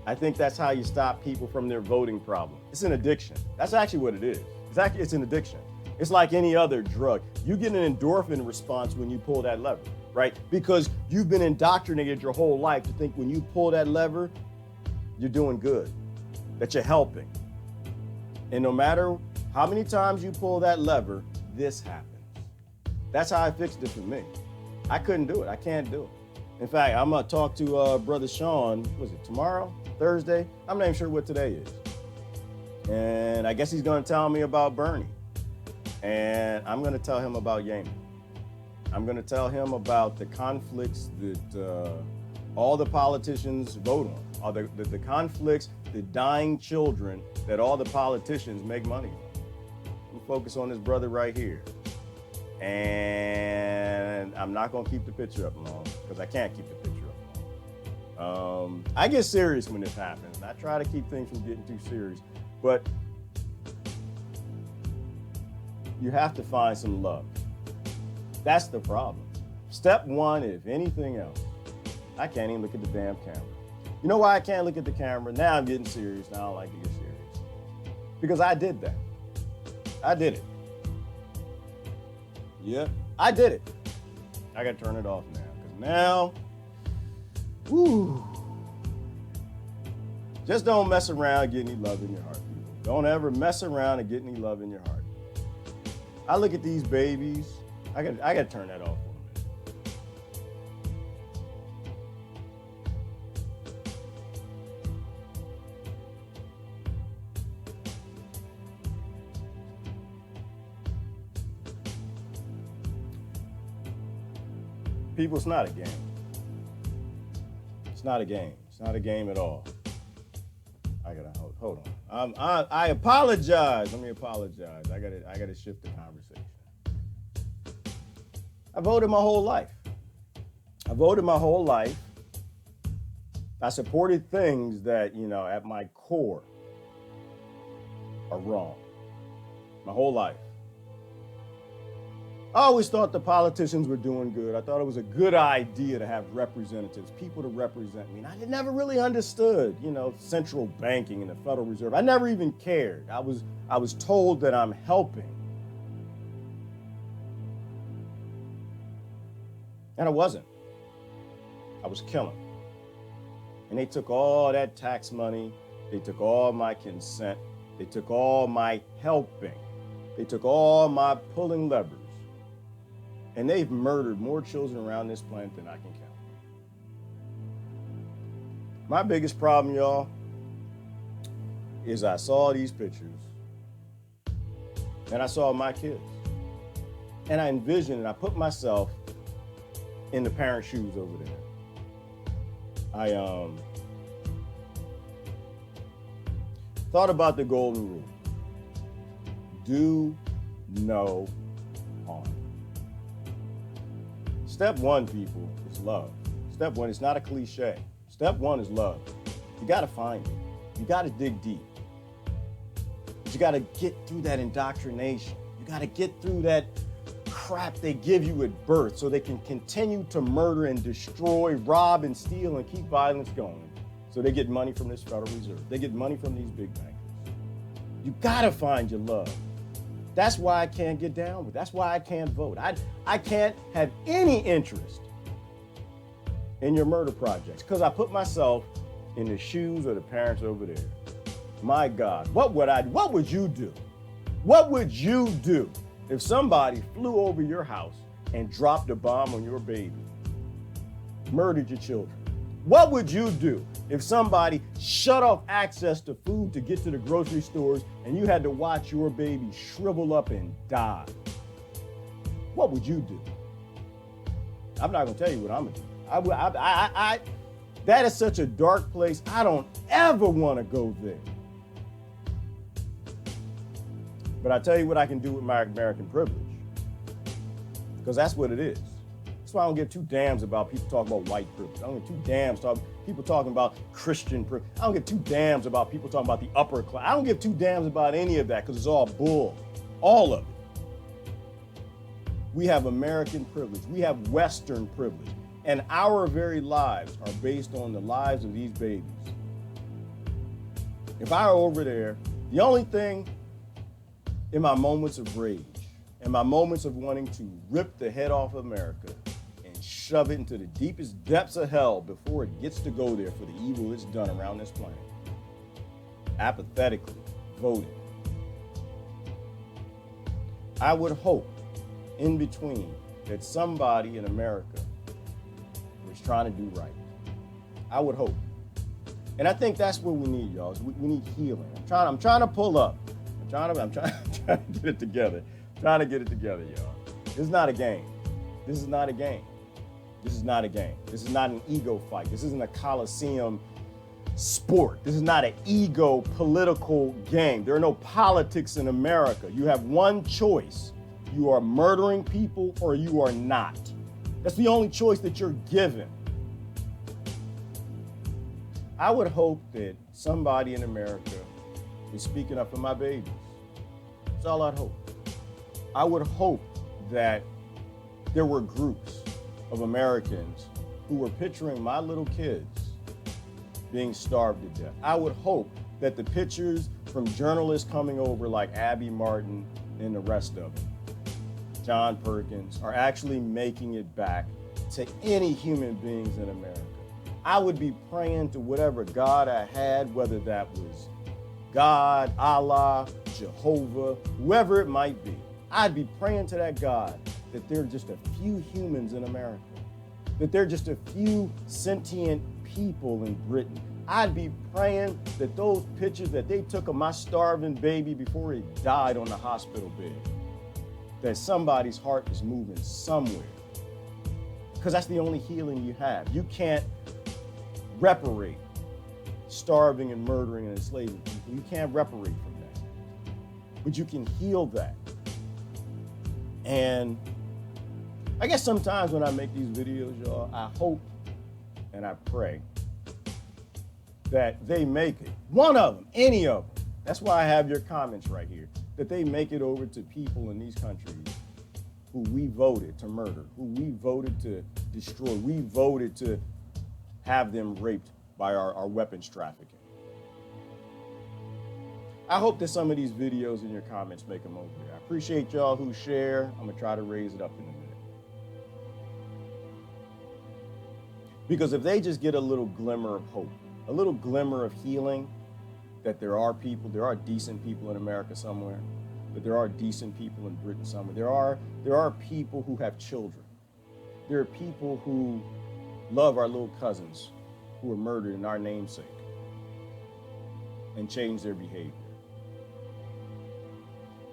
I think that's how you stop people from their voting problem. It's an addiction. That's actually what it is. It's an addiction. It's like any other drug. You get an endorphin response when you pull that lever, right? Because you've been indoctrinated your whole life to think when you pull that lever, you're doing good, that you're helping. And no matter how many times you pull that lever, this happens. That's how I fixed it for me. I couldn't do it. I can't do it. In fact, I'm gonna talk to Brother Sean, was it tomorrow, Thursday? I'm not even sure what today is. And I guess he's gonna tell me about Bernie. And I'm gonna tell him about Yemen. I'm gonna tell him about the conflicts that all the politicians vote on, the conflicts, the dying children that all the politicians make money on. I'm focused on this brother right here. And I'm not gonna keep the picture up long, because I can't keep the picture up long. I get serious when this happens. I try to keep things from getting too serious, but you have to find some love. That's the problem. Step one, if anything else, I can't even look at the damn camera. You know why I can't look at the camera? Now I'm getting serious. Now I don't like to get serious. Because I did that. I did it. Yep, I did it. I gotta turn it off now. Because now, just don't mess around and get any love in your heart, people. Don't ever mess around and get any love in your heart. I look at these babies. I gotta turn that off. People, it's not a game. It's not a game. It's not a game at all. I gotta hold on. I apologize. Let me apologize. I gotta shift the conversation. I voted my whole life. I supported things that, at my core are wrong. My whole life. I always thought the politicians were doing good. I thought it was a good idea to have representatives, people to represent me. And I never really understood, central banking and the Federal Reserve. I never even cared. I was told that I'm helping. And I wasn't. I was killing. And they took all that tax money. They took all my consent. They took all my helping. They took all my pulling levers. And they've murdered more children around this planet than I can count. My biggest problem, y'all, is I saw these pictures and I saw my kids. And I envisioned and I put myself in the parents' shoes over there. I thought about the golden rule. Do no harm. Step one, people, is love. Step one, it's not a cliche. Step one is love. You gotta find it. You gotta dig deep. But you gotta get through that indoctrination. You gotta get through that crap they give you at birth so they can continue to murder and destroy, rob and steal and keep violence going. So they get money from this Federal Reserve. They get money from these big bankers. You gotta find your love. That's why I can't get down with it. That's why I can't vote. I can't have any interest in your murder projects because I put myself in the shoes of the parents over there. My God, what would you do? What would you do if somebody flew over your house and dropped a bomb on your baby, murdered your children? What would you do if somebody shut off access to food to get to the grocery stores and you had to watch your baby shrivel up and die? What would you do? I'm not gonna tell you what I'm gonna do. That is such a dark place. I don't ever wanna go there. But I tell you what I can do with my American privilege, because that's what it is. That's why I don't give two damns about people talking about white privilege. I don't give two damns about people talking about Christian privilege. I don't give two damns about people talking about the upper class. I don't give two damns about any of that because it's all bull. All of it. We have American privilege. We have Western privilege. And our very lives are based on the lives of these babies. If I were over there, the only thing in my moments of rage, in my moments of wanting to rip the head off of America and shove it into the deepest depths of hell before it gets to go there for the evil it's done around this planet, apathetically voting, I would hope in between that somebody in America was trying to do right. I would hope. And I think that's what we need, y'all. We need healing. I'm trying to pull up. I'm trying to get it together. Trying to get it together, y'all. This is not a game. This is not a game. This is not a game. This is not an ego fight. This isn't a Coliseum sport. This is not an ego political game. There are no politics in America. You have one choice. You are murdering people or you are not. That's the only choice that you're given. I would hope that somebody in America is speaking up for my babies. That's all I'd hope. I would hope that there were groups of Americans who were picturing my little kids being starved to death. I would hope that the pictures from journalists coming over like Abby Martin and the rest of them, John Perkins, are actually making it back to any human beings in America. I would be praying to whatever God I had, whether that was God, Allah, Jehovah, whoever it might be. I'd be praying to that God that there are just a few humans in America, that there are just a few sentient people in Britain. I'd be praying that those pictures that they took of my starving baby before he died on the hospital bed, that somebody's heart is moving somewhere. because that's the only healing you have. You can't reparate starving and murdering and enslaving people. You can't reparate from that. But you can heal that. And I guess sometimes when I make these videos, y'all, I hope and I pray that they make it. One of them, any of them. That's why I have your comments right here. That they make it over to people in these countries who we voted to murder, who we voted to destroy, we voted to have them raped by our weapons trafficking. I hope that some of these videos in your comments make them over there. I appreciate y'all who share. I'm gonna try to raise it up in a minute. Because if they just get a little glimmer of hope, a little glimmer of healing, that there are people, there are decent people in America somewhere, that there are decent people in Britain somewhere. There are people who have children. There are people who love our little cousins who were murdered in our namesake and change their behavior.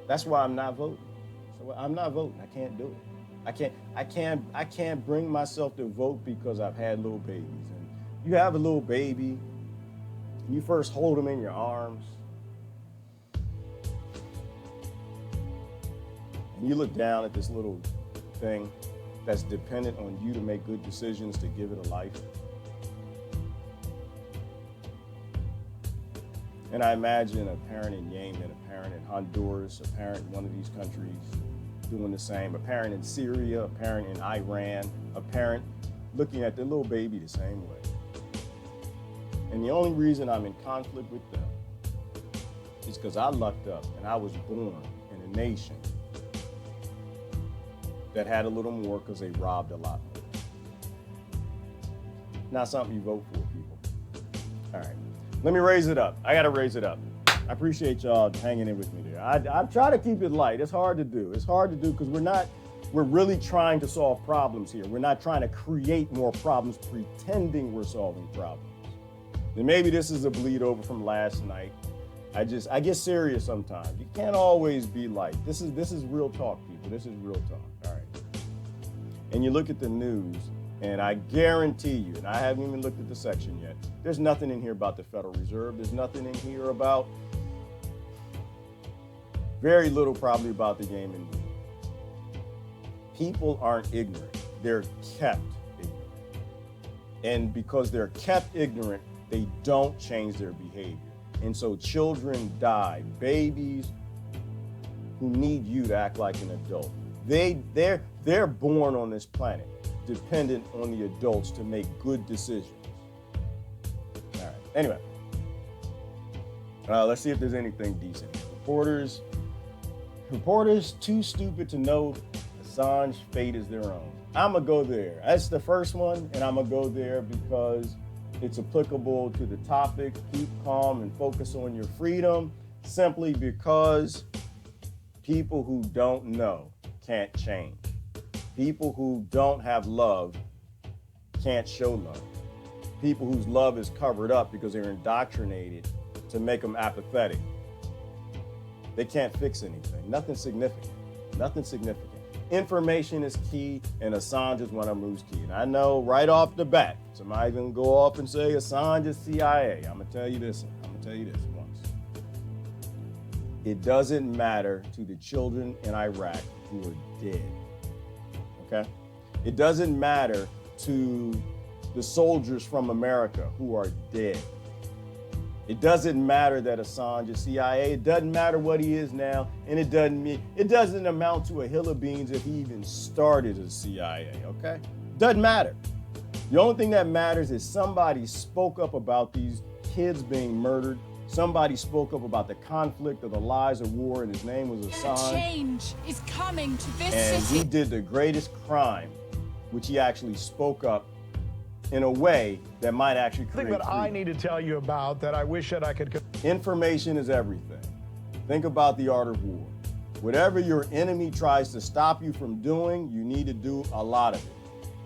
That's why I'm not voting. So I'm not voting. I can't do it. I can't bring myself to vote because I've had little babies. And you have a little baby, and you first hold them in your arms, and you look down at this little thing that's dependent on you to make good decisions to give it a life. And I imagine a parent in Yemen, a parent in Honduras, a parent in one of these countries doing the same, a parent in Syria, a parent in Iran, a parent looking at their little baby the same way. And the only reason I'm in conflict with them is because I lucked up and I was born in a nation that had a little more because they robbed a lot more. Not something you vote for, people. All right. Let me raise it up. I got to raise it up. I appreciate y'all hanging in with me there. I try to keep it light. It's hard to do. It's hard to do because we're really trying to solve problems here. We're not trying to create more problems pretending we're solving problems. And maybe this is a bleed over from last night. I get serious sometimes. You can't always be light. This is real talk, people. This is real talk. All right. And you look at the news, and I guarantee you, and I haven't even looked at the section yet, there's nothing in here about the Federal Reserve. There's nothing in here about, very little probably about the gaming industry. People aren't ignorant. They're kept ignorant. And because they're kept ignorant, they don't change their behavior. And so children die, babies who need you to act like an adult. They're born on this planet dependent on the adults to make good decisions. All right, anyway, let's see if there's anything decent. Reporters too stupid to know Assange's fate is their own. I'm gonna go there. That's the first one, and I'm gonna go there because it's applicable to the topic. Keep calm and focus on your freedom, simply because people who don't know can't change. People who don't have love can't show love. People whose love is covered up because they're indoctrinated to make them apathetic. They can't fix anything. Nothing significant. Nothing significant. Information is key, and Assange is one of them who's key. And I know right off the bat, somebody's gonna go off and say Assange is CIA. I'm gonna tell you this once. It doesn't matter to the children in Iraq who are dead. Okay? It doesn't matter to the soldiers from America who are dead. It doesn't matter that Assange is CIA. It doesn't matter what he is now, and it doesn't amount to a hill of beans if he even started as CIA, okay? Doesn't matter. The only thing that matters is somebody spoke up about these kids being murdered. Somebody spoke up about the conflict of the lies of war, and his name was Assange. Change is coming to this and city. he did the greatest crime, which he actually spoke up in a way that might actually create The thing that I freedom. need to tell you about that I wish that I could... Information is everything. Think about the art of war. Whatever your enemy tries to stop you from doing, you need to do a lot of it.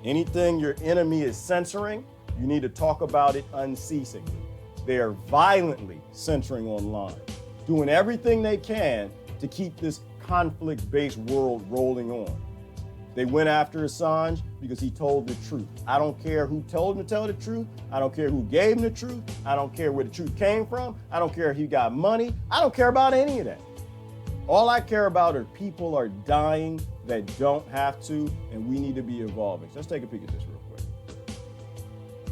Anything your enemy is censoring, you need to talk about it unceasingly. They are violently censoring online, doing everything they can to keep this conflict-based world rolling on. They went after Assange because he told the truth. I don't care who told him to tell the truth. I don't care who gave him the truth. I don't care where the truth came from. I don't care if he got money. I don't care about any of that. All I care about are people are dying that don't have to, and we need to be evolving. So let's take a peek at this real quick.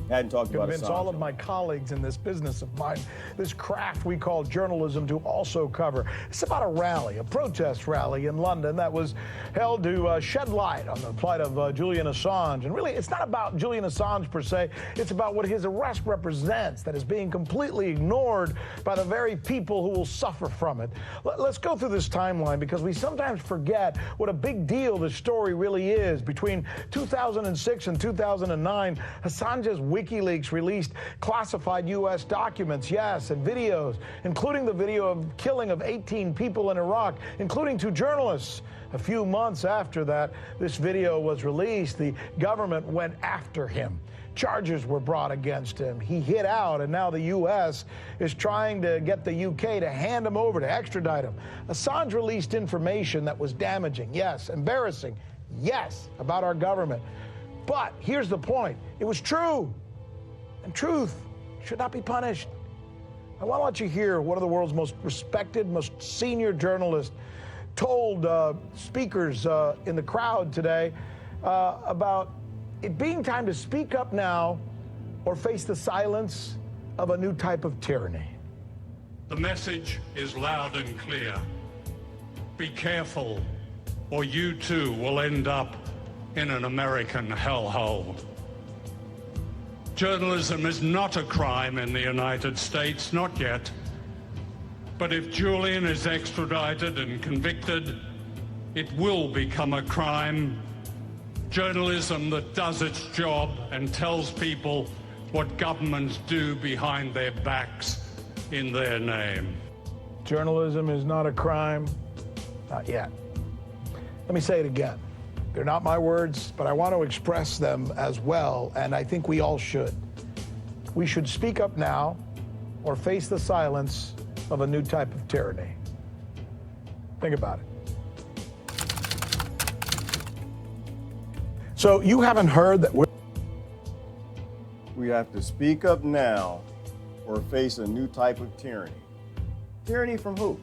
Hadn't talked about Convince Assange. all of my colleagues in this business of mine, this craft we call journalism, to also cover. It's about a rally, a protest rally in London that was held to shed light on the plight of Julian Assange. And really, it's not about Julian Assange per se. It's about what his arrest represents that is being completely ignored by the very people who will suffer from it. Let's go through this timeline because we sometimes forget what a big deal this story really is. Between 2006 and 2009, Assange's WikiLeaks released classified U.S. documents, yes, and videos, including the video of killing of 18 people in Iraq, including 2 journalists. A few months after that, this video was released, the government went after him. Charges were brought against him. He hid out, and now the U.S. is trying to get the U.K. to hand him over, to extradite him. Assange released information that was damaging, yes, embarrassing, yes, about our government. But here's the point. It was true. And truth should not be punished. I want to let you hear one of the world's most respected, most senior journalists told speakers in the crowd today about it being time to speak up now or face the silence of a new type of tyranny. The message is loud and clear. Be careful, or you too will end up in an American hellhole. Journalism is not a crime in the United States, not yet. But if Julian is extradited and convicted, it will become a crime. Journalism that does its job and tells people what governments do behind their backs in their name. Journalism is not a crime, not yet. Let me say it again. They're not my words, but I want to express them as well, and I think we all should. We should speak up now or face the silence of a new type of tyranny. Think about it. So you haven't heard that We have to speak up now or face a new type of tyranny. Tyranny from who?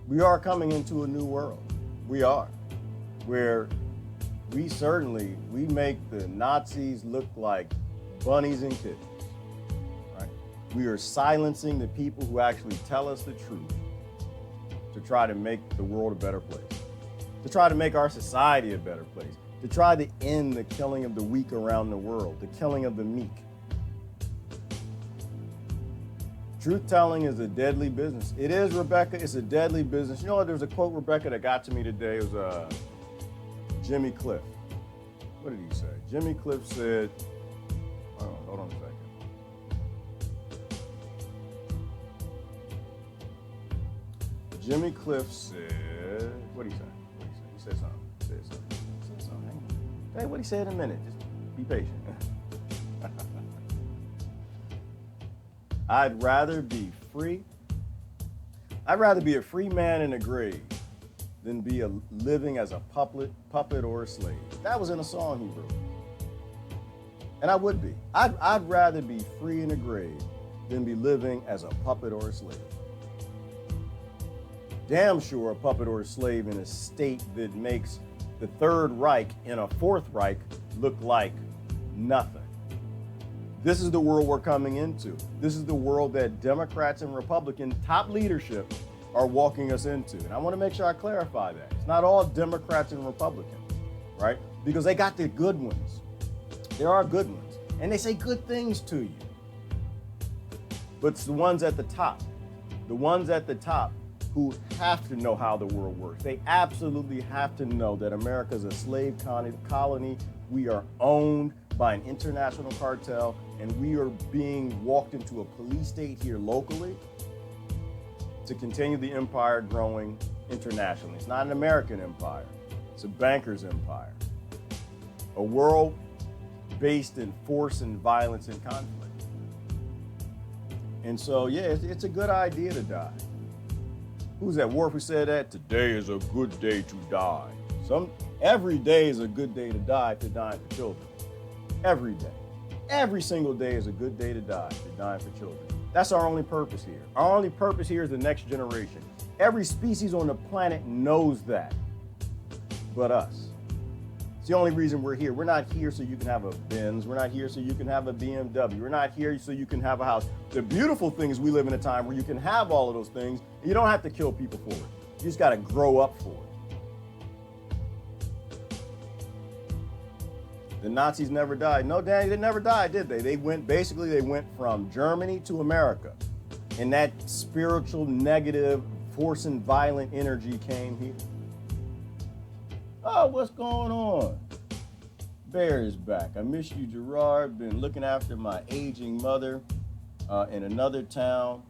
We are coming into a new world. We are. Where we make the Nazis look like bunnies and kittens. Right? We are silencing the people who actually tell us the truth to try to make the world a better place, to try to make our society a better place, to try to end the killing of the weak around the world, the killing of the meek. Truth-telling is a deadly business. It is, Rebecca, it's a deadly business. You know what, there's a quote, Rebecca, that got to me today. It was Jimmy Cliff. What did he say? Jimmy Cliff said, hold on a second. Jimmy Cliff said, what did he say? He said something. Hey, what did he say in a minute? Just be patient. I'd rather be free. I'd rather be a free man in a grave than be living as a puppet or a slave. That was in a song he wrote. And I would be. I'd rather be free in a grave than be living as a puppet or a slave. Damn sure a puppet or a slave in a state that makes the Third Reich and a Fourth Reich look like nothing. This is the world we're coming into. This is the world that Democrats and Republican top leadership are walking us into. And I want to make sure I clarify that. It's not all Democrats and Republicans, right? Because they got the good ones. There are good ones. And they say good things to you. But it's the ones at the top who have to know how the world works. They absolutely have to know that America is a slave colony. We are owned by an international cartel, and we are being walked into a police state here locally to continue the empire growing internationally. It's not an American empire. It's a banker's empire. A world based in force and violence and conflict. And so, yeah, it's a good idea to die. Who's that Worf who said that? Today is a good day to die. Every day is a good day to die if you're dying for children. Every day. Every single day is a good day to die if you're dying for children. That's our only purpose here. Our only purpose here is the next generation. Every species on the planet knows that, but us. It's the only reason we're here. We're not here so you can have a Benz. We're not here so you can have a BMW. We're not here so you can have a house. The beautiful thing is we live in a time where you can have all of those things. And you don't have to kill people for it. You just got to grow up for it. The Nazis never died. No, Danny, they never died, did they? They went from Germany to America. And that spiritual, negative, force and violent energy came here. Oh, what's going on? Bear is back. I miss you, Gerard. Been looking after my aging mother in another town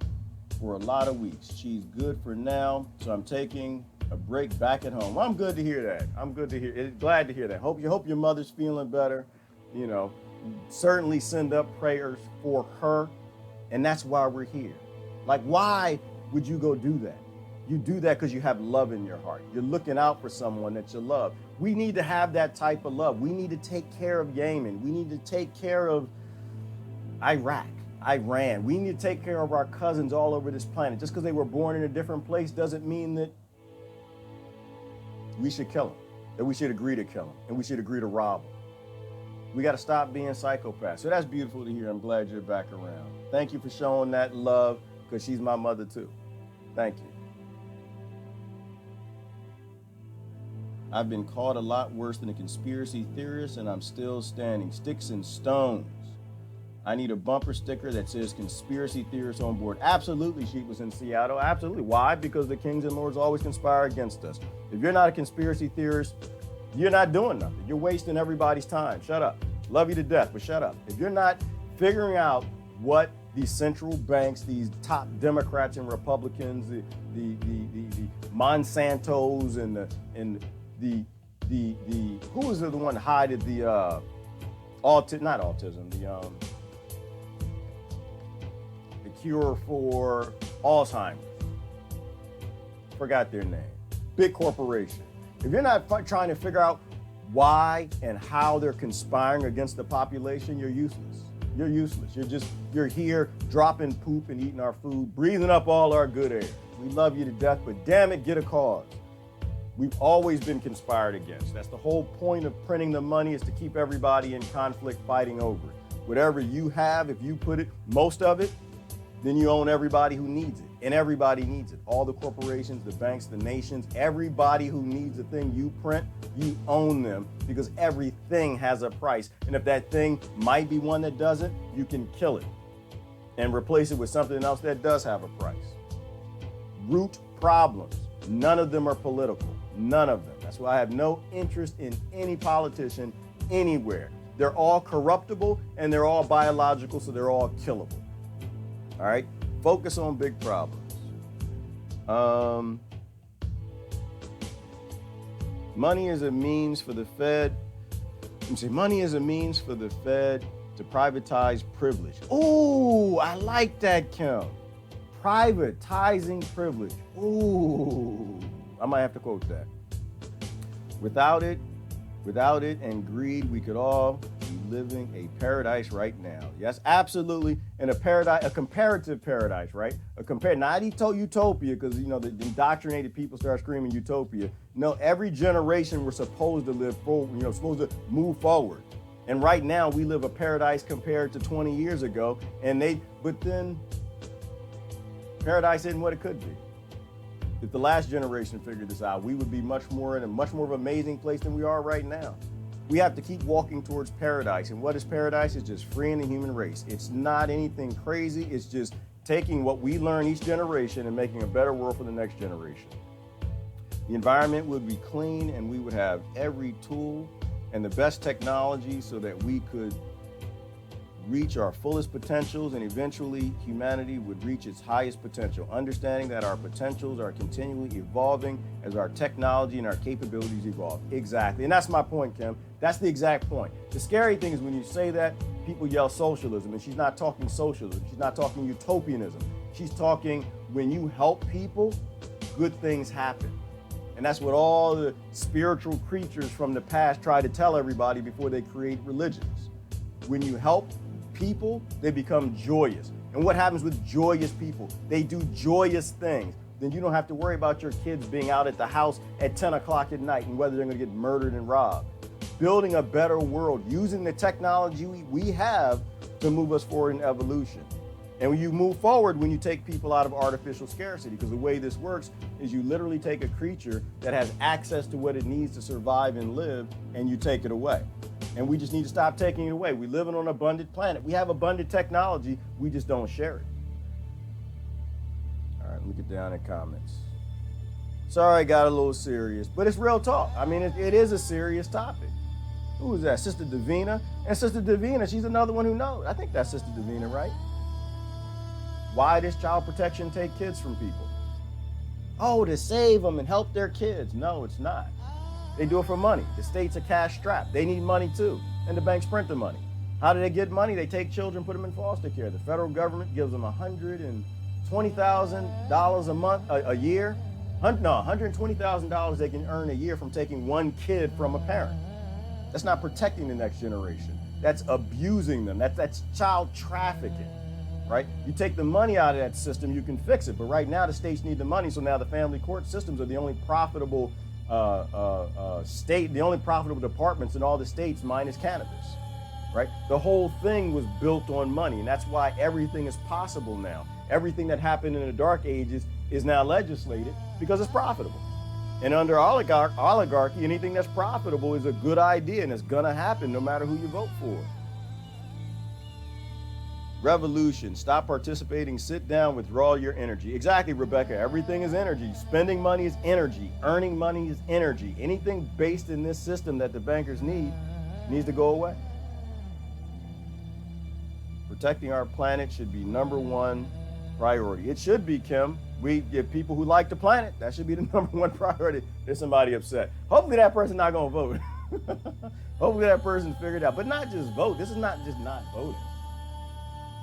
for a lot of weeks. She's good for now, so I'm taking a break back at home. I'm good to hear that. I'm good to hear. Glad to hear that. Hope your mother's feeling better. You know, certainly send up prayers for her, and that's why we're here. Like, why would you go do that? You do that because you have love in your heart. You're looking out for someone that you love. We need to have that type of love. We need to take care of Yemen. We need to take care of Iraq, Iran. We need to take care of our cousins all over this planet. Just because they were born in a different place doesn't mean that we should kill them, that we should agree to kill them, and we should agree to rob them. We got to stop being psychopaths. So that's beautiful to hear. I'm glad you're back around. Thank you for showing that love, because she's my mother too. Thank you. I've been called a lot worse than a conspiracy theorist, and I'm still standing. Sticks and stones. I need a bumper sticker that says conspiracy theorists on board. Absolutely, Sheep was in Seattle. Absolutely. Why? Because the kings and lords always conspire against us. If you're not a conspiracy theorist, you're not doing nothing. You're wasting everybody's time. Shut up. Love you to death, but shut up. If you're not figuring out what these central banks, these top Democrats and Republicans, the Monsantos and the who is the one that hided the not autism, the cure for Alzheimer's. Forgot their name. Big corporation. If you're not trying to figure out why and how they're conspiring against the population, you're useless. You're useless. You're here dropping poop and eating our food, breathing up all our good air. We love you to death, but damn it, get a cause. We've always been conspired against. That's the whole point of printing the money, is to keep everybody in conflict fighting over it. Whatever you have, if you put it, most of it, then you own everybody who needs it. And everybody needs it. All the corporations, the banks, the nations, everybody who needs a thing you print, you own them, because everything has a price. And if that thing might be one that doesn't, you can kill it and replace it with something else that does have a price. Root problems. None of them are political. None of them. That's why I have no interest in any politician anywhere. They're all corruptible and they're all biological, so they're all killable. All right? Focus on big problems. Money is a means for the Fed. Money is a means for the Fed to privatize privilege. Ooh, I like that, Kim. Privatizing privilege. Ooh, I might have to quote that. Without it and greed, we could all be living a paradise right now. Yes, absolutely. And a comparative paradise, right? Not utopia, because, the indoctrinated people start screaming utopia. No, every generation we're supposed to live forward, supposed to move forward. And right now we live a paradise compared to 20 years ago. But then paradise isn't what it could be. If the last generation figured this out, we would be much more of an amazing place than we are right now. We have to keep walking towards paradise. And what is paradise? It's just freeing the human race. It's not anything crazy. It's just taking what we learn each generation and making a better world for the next generation. The environment would be clean, and we would have every tool and the best technology so that we could reach our fullest potentials, and eventually humanity would reach its highest potential, understanding that our potentials are continually evolving as our technology and our capabilities evolve. Exactly. And that's my point, Kim. That's the exact point. The scary thing is when you say that, people yell socialism, and she's not talking socialism. She's not talking utopianism. She's talking when you help people good things happen. And that's what all the spiritual creatures from the past try to tell everybody before they create religions. When you help people, they become joyous. And what happens with joyous people? They do joyous things. Then you don't have to worry about your kids being out at the house at 10 o'clock at night and whether they're going to get murdered and robbed. Building a better world, using the technology we have to move us forward in evolution. And when you move forward, when you take people out of artificial scarcity, because the way this works is you literally take a creature that has access to what it needs to survive and live, and you take it away. And we just need to stop taking it away. We live on an abundant planet. We have abundant technology, we just don't share it. All right, let me get down in comments. Sorry, I got a little serious, but it's real talk. I mean, it is a serious topic. Who is that? Sister Davina? And Sister Davina, she's another one who knows. I think that's Sister Davina, right? Why does child protection take kids from people? Oh, to save them and help their kids. No, it's not. They do it for money. The state's a cash strap. They need money too. And the banks print the money. How do they get money? They take children, put them in foster care. The federal government gives them $120,000 a month, a year. No, $120,000 they can earn a year from taking one kid from a parent. That's not protecting the next generation. That's abusing them. That's child trafficking. Right? You take the money out of that system, you can fix it. But right now, the states need the money, so now the family court systems are the only profitable the only profitable departments in all the states, minus cannabis. Right? The whole thing was built on money, and that's why everything is possible now. Everything that happened in the Dark Ages is now legislated because it's profitable. And under oligarchy, anything that's profitable is a good idea, and it's gonna happen no matter who you vote for. Revolution, stop participating, sit down, withdraw your energy. Exactly, Rebecca, everything is energy. Spending money is energy. Earning money is energy. Anything based in this system that the bankers need needs to go away. Protecting our planet should be #1 priority. It should be, Kim. We give people who like the planet, that should be the #1 priority. There's somebody upset. Hopefully that person's not gonna vote. Hopefully that person figured out, but not just vote. This is not just not voting.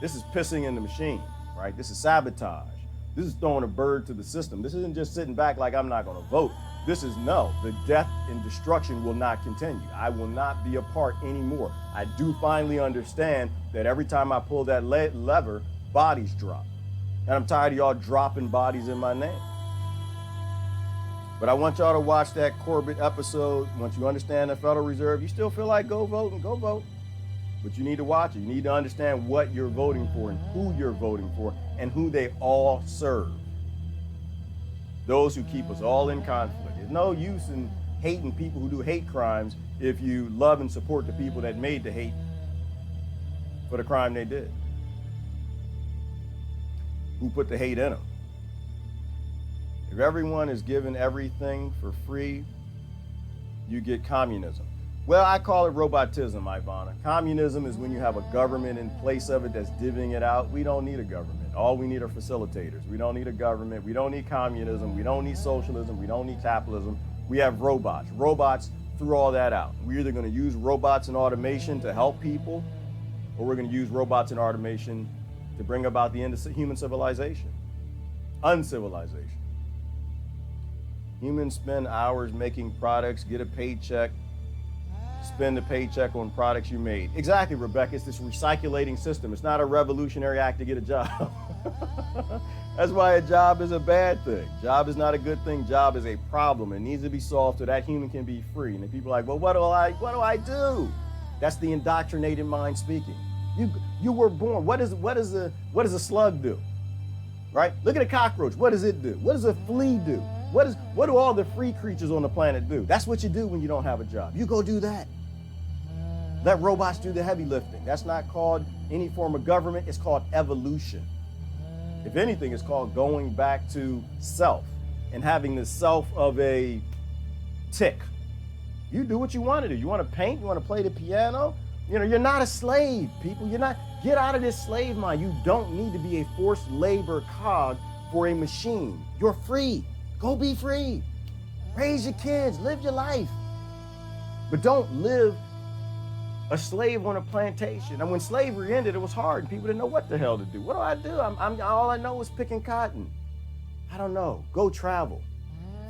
This is pissing in the machine, right? This is sabotage. This is throwing a bird to the system. This isn't just sitting back like I'm not going to vote. This is no, the death and destruction will not continue. I will not be a part anymore. I do finally understand that every time I pull that lever, bodies drop. And I'm tired of y'all dropping bodies in my name. But I want y'all to watch that Corbett episode. Once you understand the Federal Reserve, you still feel like go vote and go vote. But you need to watch it. You need to understand what you're voting for and who you're voting for and who they all serve. Those who keep us all in conflict. There's no use in hating people who do hate crimes if you love and support the people that made the hate for the crime they did. Who put the hate in them. If everyone is given everything for free, you get communism. Well, I call it robotism, Ivana. Communism is when you have a government in place of it that's divvying it out. We don't need a government. All we need are facilitators. We don't need a government. We don't need communism. We don't need socialism. We don't need capitalism. We have robots. Robots threw all that out. We're either going to use robots and automation to help people, or we're going to use robots and automation to bring about the end of human civilization. Uncivilization. Humans spend hours making products, get a paycheck, spend a paycheck on products you made. Exactly, Rebecca. It's this recycling system. It's not a revolutionary act to get a job. That's why a job is a bad thing. Job is not a good thing. Job is a problem. It needs to be solved so that human can be free. And then people are like, well, what do I do? That's the indoctrinated mind speaking. You were born. What does a slug do? Right? Look at a cockroach. What does it do? What does a flea do? What do all the free creatures on the planet do? That's what you do when you don't have a job. You go do that. Let robots do the heavy lifting. That's not called any form of government. It's called evolution. If anything, it's called going back to self and having the self of a tick. You do what you want to do. You want to paint? You want to play the piano? You know, you're not a slave, people. Get out of this slave mind. You don't need to be a forced labor cog for a machine. You're free. Go be free. Raise your kids. Live your life. But don't live a slave on a plantation. And when slavery ended, it was hard. People didn't know what the hell to do. What do I do? All I know is picking cotton. I don't know. Go travel.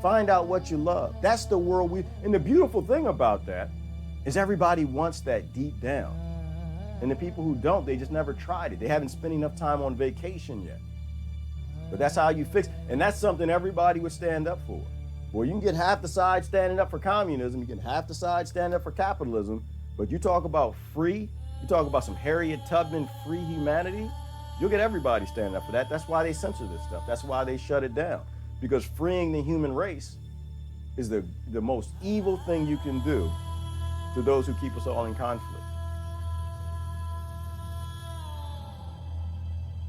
Find out what you love. That's the world and the beautiful thing about that is everybody wants that deep down. And the people who don't, they just never tried it. They haven't spent enough time on vacation yet. But that's how you fix, and that's something everybody would stand up for. Well, you can get half the side standing up for communism, you get half the side standing up for capitalism, but you talk about free, you talk about some Harriet Tubman free humanity, you'll get everybody standing up for that. That's why they censor this stuff. That's why they shut it down. Because freeing the human race is the most evil thing you can do to those who keep us all in conflict.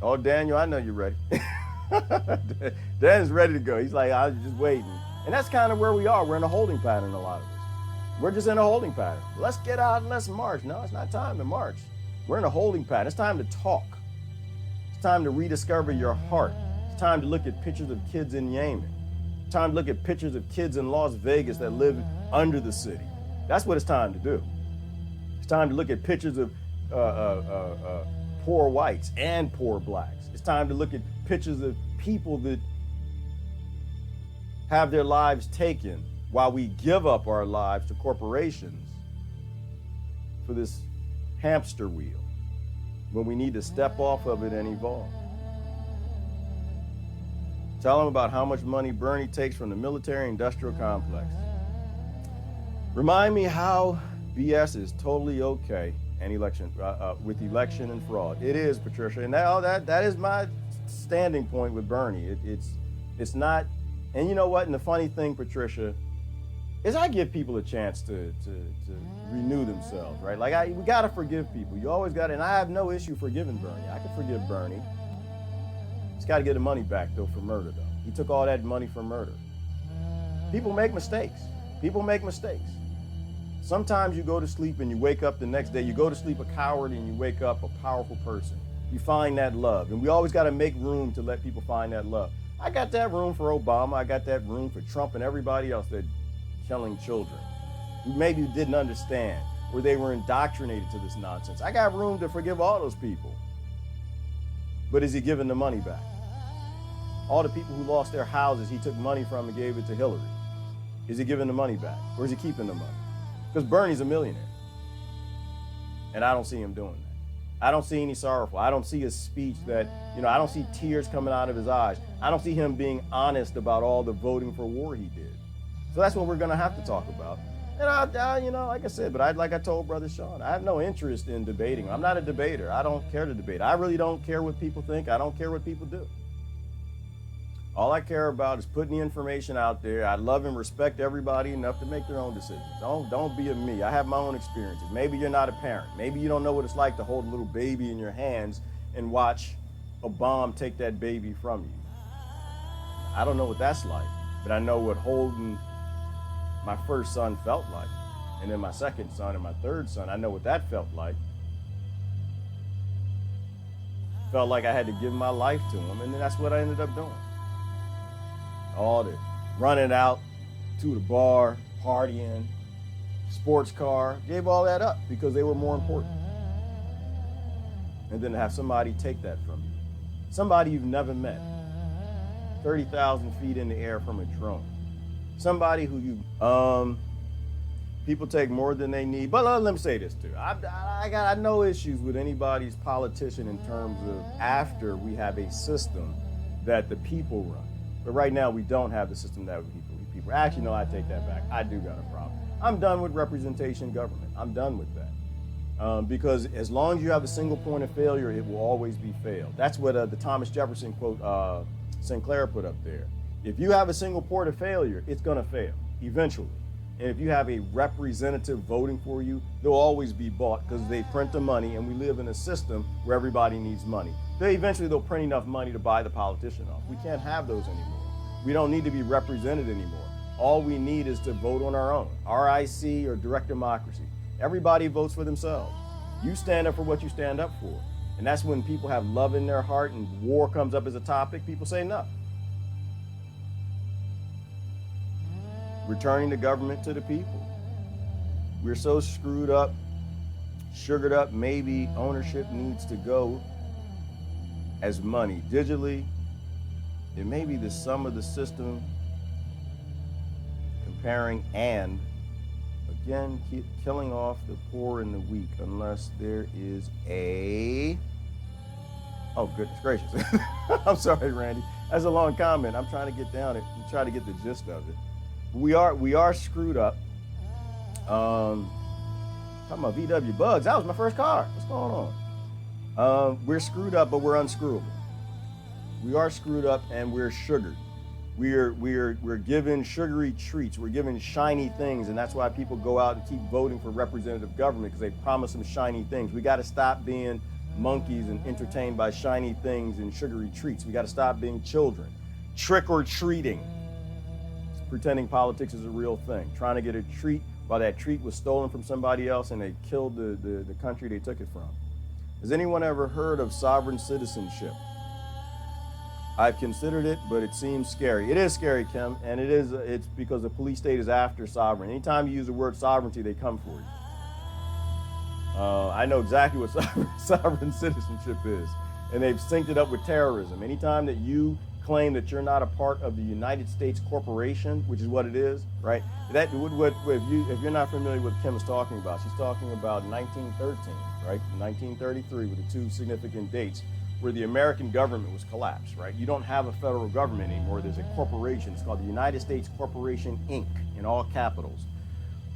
Oh, Daniel, I know you're ready. Dan's ready to go. He's like, I was just waiting. And that's kind of where we are. We're in a holding pattern, a lot of us. We're just in a holding pattern. Let's get out and let's march. No, it's not time to march. We're in a holding pattern. It's time to talk. It's time to rediscover your heart. It's time to look at pictures of kids in Yemen. It's time to look at pictures of kids in Las Vegas that live under the city. That's what it's time to do. It's time to look at pictures of poor whites and poor blacks. It's time to look at pictures of people that have their lives taken while we give up our lives to corporations for this hamster wheel when we need to step off of it and evolve. Tell them about how much money Bernie takes from the military-industrial complex. Remind me how BS is totally okay and election with election and fraud. It is, Patricia, and that is my standing point with Bernie. It's not, and you know what? And the funny thing, Patricia, is I give people a chance to renew themselves, right? Like we gotta forgive people. You always gotta, and I have no issue forgiving Bernie. I can forgive Bernie. He's got to get the money back though for murder though. He took all that money for murder. People make mistakes. People make mistakes. Sometimes you go to sleep and you wake up the next day. You go to sleep a coward and you wake up a powerful person. You find that love. And we always got to make room to let people find that love. I got that room for Obama. I got that room for Trump and everybody else that killing children who maybe didn't understand or they were indoctrinated to this nonsense. I got room to forgive all those people. But is he giving the money back? All the people who lost their houses, he took money from and gave it to Hillary. Is he giving the money back or is he keeping the money? Because Bernie's a millionaire. And I don't see him doing that. I don't see any sorrowful. I don't see his speech that, I don't see tears coming out of his eyes. I don't see him being honest about all the voting for war he did. So that's what we're going to have to talk about. And like I said, but like I told Brother Sean, I have no interest in debating. I'm not a debater. I don't care to debate. I really don't care what people think. I don't care what people do. All I care about is putting the information out there. I love and respect everybody enough to make their own decisions. Don't be a me. I have my own experiences. Maybe you're not a parent. Maybe you don't know what it's like to hold a little baby in your hands and watch a bomb take that baby from you. I don't know what that's like, but I know what holding my first son felt like. And then my second son and my third son, I know what that felt like. Felt like I had to give my life to him, and then that's what I ended up doing. All the running out to the bar, partying, sports car, gave all that up because they were more important. And then to have somebody take that from you. Somebody you've never met, 30,000 feet in the air from a drone. Somebody who people take more than they need. But let me say this too. I got no issues with anybody's politician in terms of after we have a system that the people run. But right now, we don't have the system that people. Actually, no, I take that back. I do got a problem. I'm done with representation government. I'm done with that. Because as long as you have a single point of failure, it will always be failed. That's what the Thomas Jefferson quote Sinclair put up there. If you have a single point of failure, it's going to fail eventually. And if you have a representative voting for you, they'll always be bought because they print the money, and we live in a system where everybody needs money. They'll print enough money to buy the politician off. We can't have those anymore. We don't need to be represented anymore. All we need is to vote on our own, RIC or direct democracy. Everybody votes for themselves. You stand up for what you stand up for. And that's when people have love in their heart and war comes up as a topic, people say no. Returning the government to the people. We're so screwed up, sugared up, maybe ownership needs to go as money digitally. It may be the sum of the system preparing and, again, killing off the poor and the weak unless there is a... Oh, goodness gracious. I'm sorry, Randy. That's a long comment. I'm trying to get down it and try to get the gist of it. We are screwed up. Talking about VW Bugs. That was my first car. What's going on? We're screwed up, but we're unscrewable. We are screwed up and we're sugared. We're given sugary treats. We're given shiny things, and that's why people go out and keep voting for representative government, because they promise them shiny things. We got to stop being monkeys and entertained by shiny things and sugary treats. We got to stop being children. Trick or treating. Pretending politics is a real thing. Trying to get a treat while that treat was stolen from somebody else and they killed the country they took it from. Has anyone ever heard of sovereign citizenship? I've considered it, but it seems scary. It is scary, Kim, and it's because the police state is after sovereign. Anytime you use the word sovereignty, they come for you. I know exactly what sovereign citizenship is, and they've synced it up with terrorism. Anytime that you claim that you're not a part of the United States corporation, which is what it is, right? If you're not familiar with what Kim is talking about, she's talking about 1913, right? 1933 with the two significant dates where the American government was collapsed, right? You don't have a federal government anymore. There's a corporation. It's called the United States Corporation, Inc., in all capitals.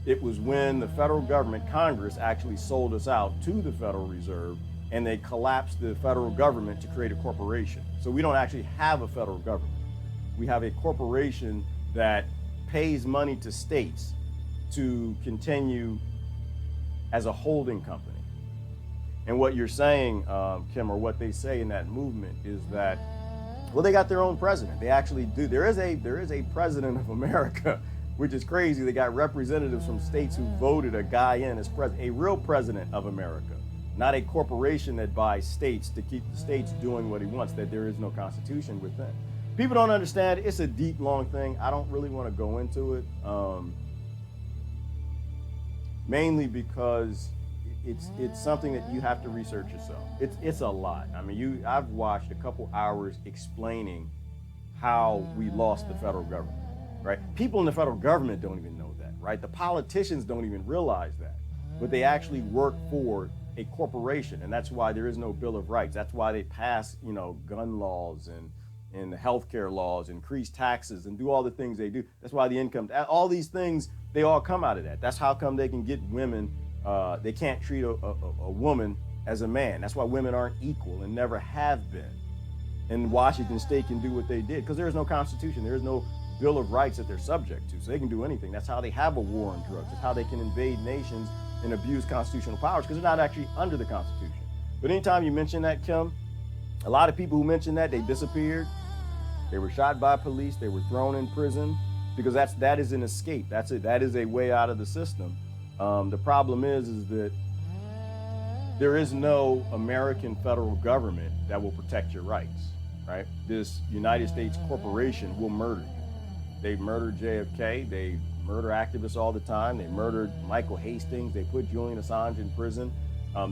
It was when the federal government, Congress, actually sold us out to the Federal Reserve, and they collapsed the federal government to create a corporation. So we don't actually have a federal government. We have a corporation that pays money to states to continue as a holding company. And what you're saying, Kim, or what they say in that movement is that, well, they got their own president. They actually do. There is a president of America, which is crazy. They got representatives from states who voted a guy in as president, a real president of America, not a corporation that buys states to keep the states doing what he wants, that there is no constitution within. People don't understand. It's a deep, long thing. I don't really want to go into it, mainly because it's something that you have to research yourself. It's a lot. I mean, I've watched a couple hours explaining how we lost the federal government, right? People in the federal government don't even know that, right? The politicians don't even realize that, but they actually work for a corporation, and that's why there is no Bill of Rights. That's why they pass, gun laws and the healthcare laws, increase taxes, and do all the things they do. That's why the income, all these things, they all come out of that. That's how come they can get women. They can't treat a woman as a man. That's why women aren't equal and never have been. And Washington State can do what they did because there is no constitution. There is no Bill of Rights that they're subject to. So they can do anything. That's how they have a war on drugs. That's how they can invade nations and abuse constitutional powers because they're not actually under the Constitution. But anytime you mention that, Kim, a lot of people who mention that, they disappeared. They were shot by police. They were thrown in prison because that is an escape. That's it. That is a way out of the system. The problem is that there is no American federal government that will protect your rights, right? This United States corporation will murder you. They murdered JFK. They murder activists all the time. They murdered Michael Hastings. They put Julian Assange in prison.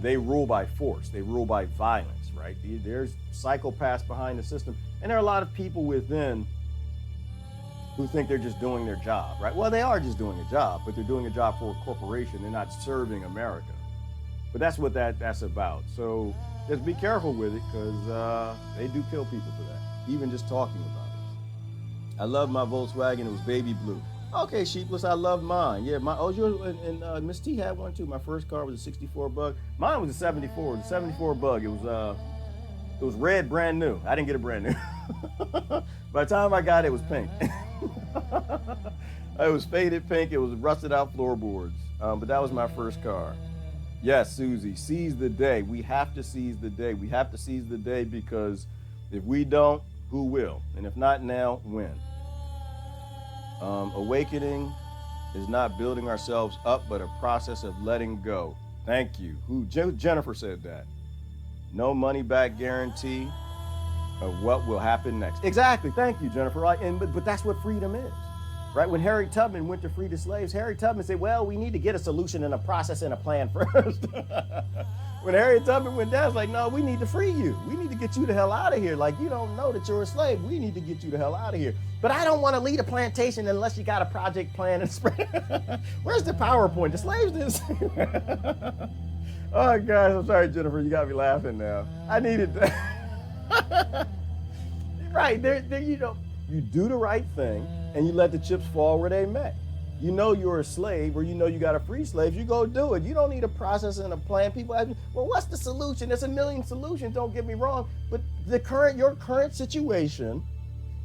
They rule by force. They rule by violence, right? There's psychopaths behind the system. And there are a lot of people within who think they're just doing their job, right? Well, they are just doing a job, but they're doing a job for a corporation. They're not serving America. But that's what that's about. So just be careful with it because they do kill people for that, even just talking about it. I love my Volkswagen. It was baby blue. Okay, Sheepless, I love mine. Yeah, and Miss T had one too. My first car was a 64 Bug. Mine was a 74. It was a 74 Bug. It was red, brand new. I didn't get it brand new. By the time I got it, it was pink. It was faded pink. It was rusted out floorboards. But that was my first car. Yes, Susie, seize the day. We have to seize the day. We have to seize the day because if we don't, who will? And if not now, when? Awakening is not building ourselves up, but a process of letting go. Thank you. Jennifer said that. No money back guarantee of what will happen next. Exactly. Thank you, Jennifer. Right? But that's what freedom is, Right? When Harriet Tubman went to free the slaves, Harriet Tubman said, well, we need to get a solution and a process and a plan first. When Harriet Tubman went down, it's like, no, we need to free you. We need to get you the hell out of here. Like, you don't know that you're a slave. We need to get you the hell out of here. But I don't want to lead a plantation unless you got a project plan and spread. Where's the PowerPoint? The slaves didn't say that. Oh, guys, I'm sorry, Jennifer. You got me laughing now. I needed that. Right. You do the right thing and you let the chips fall where they may. You know you're a slave or you know you got a free slave, you go do it. You don't need a process and a plan. People ask me, well, what's the solution? There's a million solutions, don't get me wrong. But your current situation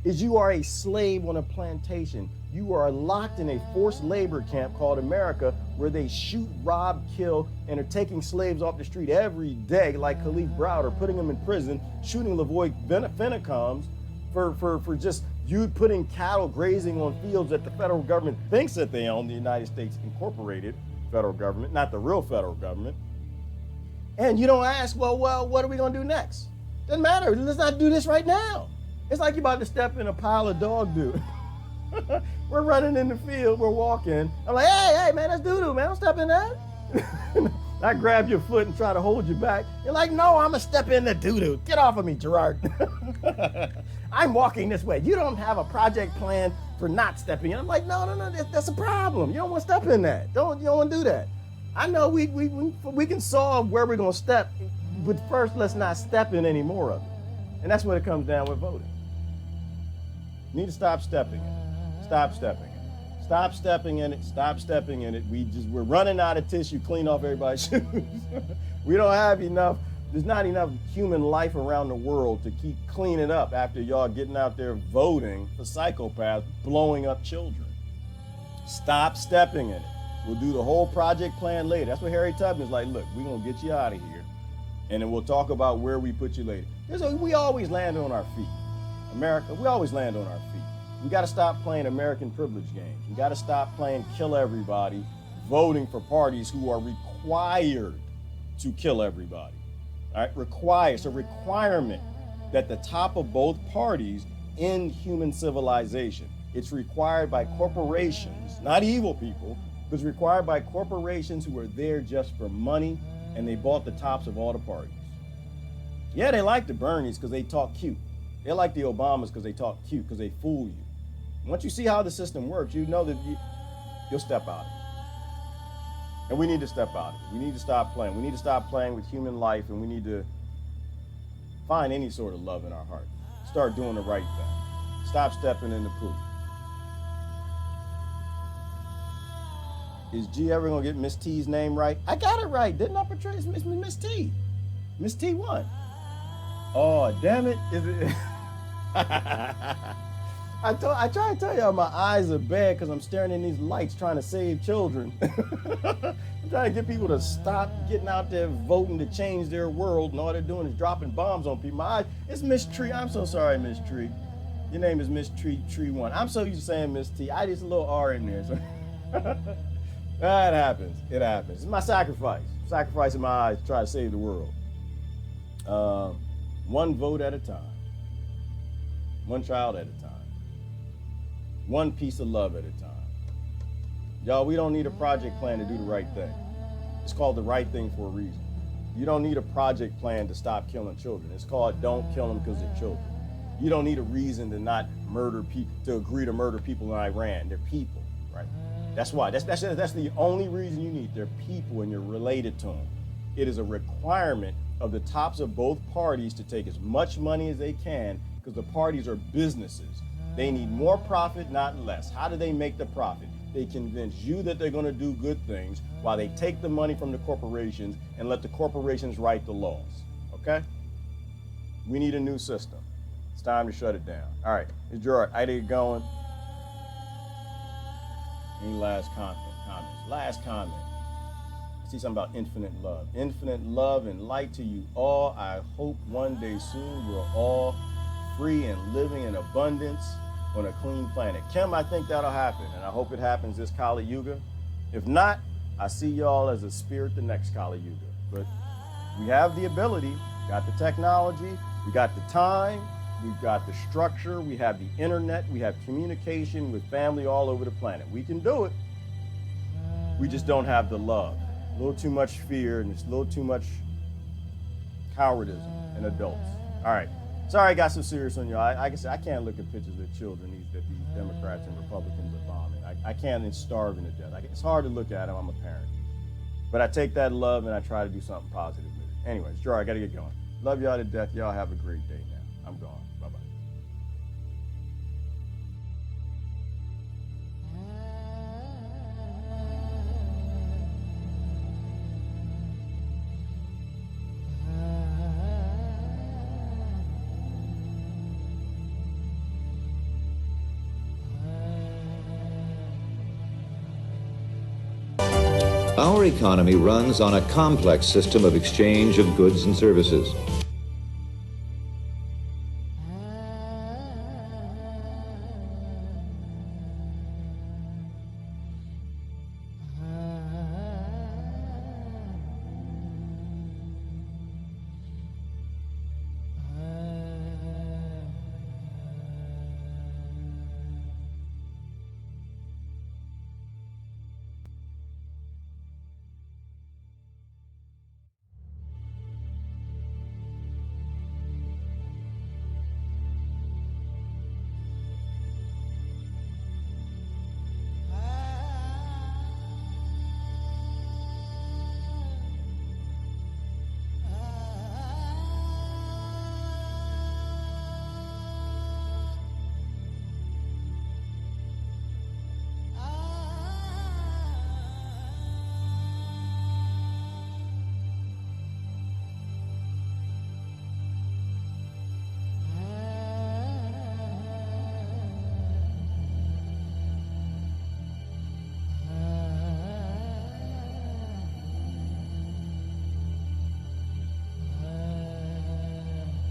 is you are a slave on a plantation. You are locked in a forced labor camp called America where they shoot, rob, kill, and are taking slaves off the street every day like Khalif Browder, putting them in prison, shooting Lavoy Fennecombs for just you putting cattle grazing on fields that the federal government thinks that they own, the United States Incorporated federal government, not the real federal government. And you don't ask, well, what are we gonna do next? Doesn't matter, let's not do this right now. It's like you're about to step in a pile of dog doo. We're running in the field, we're walking. I'm like, hey, man, that's doo-doo, man, don't step in that. I grab your foot and try to hold you back. You're like, no, I'm gonna step in the doo-doo. Get off of me, Gerard. I'm walking this way. You don't have a project plan for not stepping in. I'm like, no, that's a problem. You don't want to step in that. You don't want to do that. I know we can solve where we're gonna step, but first let's not step in any more of it. And that's what it comes down with voting. You need to stop stepping in it. Stop stepping in it. Stop stepping in it. Stop stepping in it. We're running out of tissue. Clean off everybody's shoes. We don't have enough. There's not enough human life around the world to keep cleaning up after y'all getting out there voting for psychopaths, blowing up children. Stop stepping in it. We'll do the whole project plan later. That's what Harriet Tubman's like, look, we're going to get you out of here, and then we'll talk about where we put you later. We always land on our feet. America, we always land on our feet. We got to stop playing American privilege games. We got to stop playing kill everybody, voting for parties who are required to kill everybody. All right, it's a requirement that the top of both parties end human civilization. It's required by corporations, not evil people, but it's required by corporations who are there just for money, and they bought the tops of all the parties. Yeah, they like the Bernies because they talk cute. They like the Obamas because they talk cute, because they fool you. Once you see how the system works, you know that you'll step out of it. And we need to step out of it. We need to stop playing. We need to stop playing with human life, and we need to find any sort of love in our heart. Start doing the right thing. Stop stepping in the poop. Is G ever gonna get Miss T's name right? I got it right, didn't I, Patrice? Miss T. Miss T won. Oh, damn it. Is it? I try to tell y'all my eyes are bad because I'm staring in these lights trying to save children. I'm trying to get people to stop getting out there voting to change their world, and all they're doing is dropping bombs on people. My eyes, it's Miss Tree. I'm so sorry, Miss Tree. Your name is Miss Tree 1. I'm so used to saying Miss T. I just a little R in there. So. That happens. It happens. It's my sacrifice. Sacrificing my eyes to try to save the world. One vote at a time. One child at a time. One piece of love at a time. Y'all, we don't need a project plan to do the right thing. It's called the right thing for a reason. You don't need a project plan to stop killing children. It's called don't kill them because they're children. You don't need a reason to not murder people, to agree to murder people in Iran. They're people, right? That's why. That's the only reason you need. They're people and you're related to them. It is a requirement of the tops of both parties to take as much money as they can because the parties are businesses. They need more profit, not less. How do they make the profit? They convince you that they're going to do good things while they take the money from the corporations and let the corporations write the laws, okay? We need a new system. It's time to shut it down. All right, it's Gerard. I get going. Any last comments? Last comment. I see something about infinite love. Infinite love and light to you all. I hope one day soon you're all free and living in abundance on a clean planet. Kim, I think that'll happen, and I hope it happens this Kali Yuga. If not, I see y'all as a spirit the next Kali Yuga. But we have the ability, got the technology, we got the time, we've got the structure, we have the internet, we have communication with family all over the planet. We can do it. We just don't have the love. A little too much fear and it's a little too much cowardice in adults. All right. Sorry I got so serious on you. Like I said, I can't look at pictures of children that these Democrats and Republicans are bombing. I can't, it's starving to death. It's hard to look at them. I'm a parent. But I take that love and I try to do something positive with it. Anyways, Joe, I got to get going. Love y'all to death. Y'all have a great day now. I'm gone. Bye-bye. Our economy runs on a complex system of exchange of goods and services.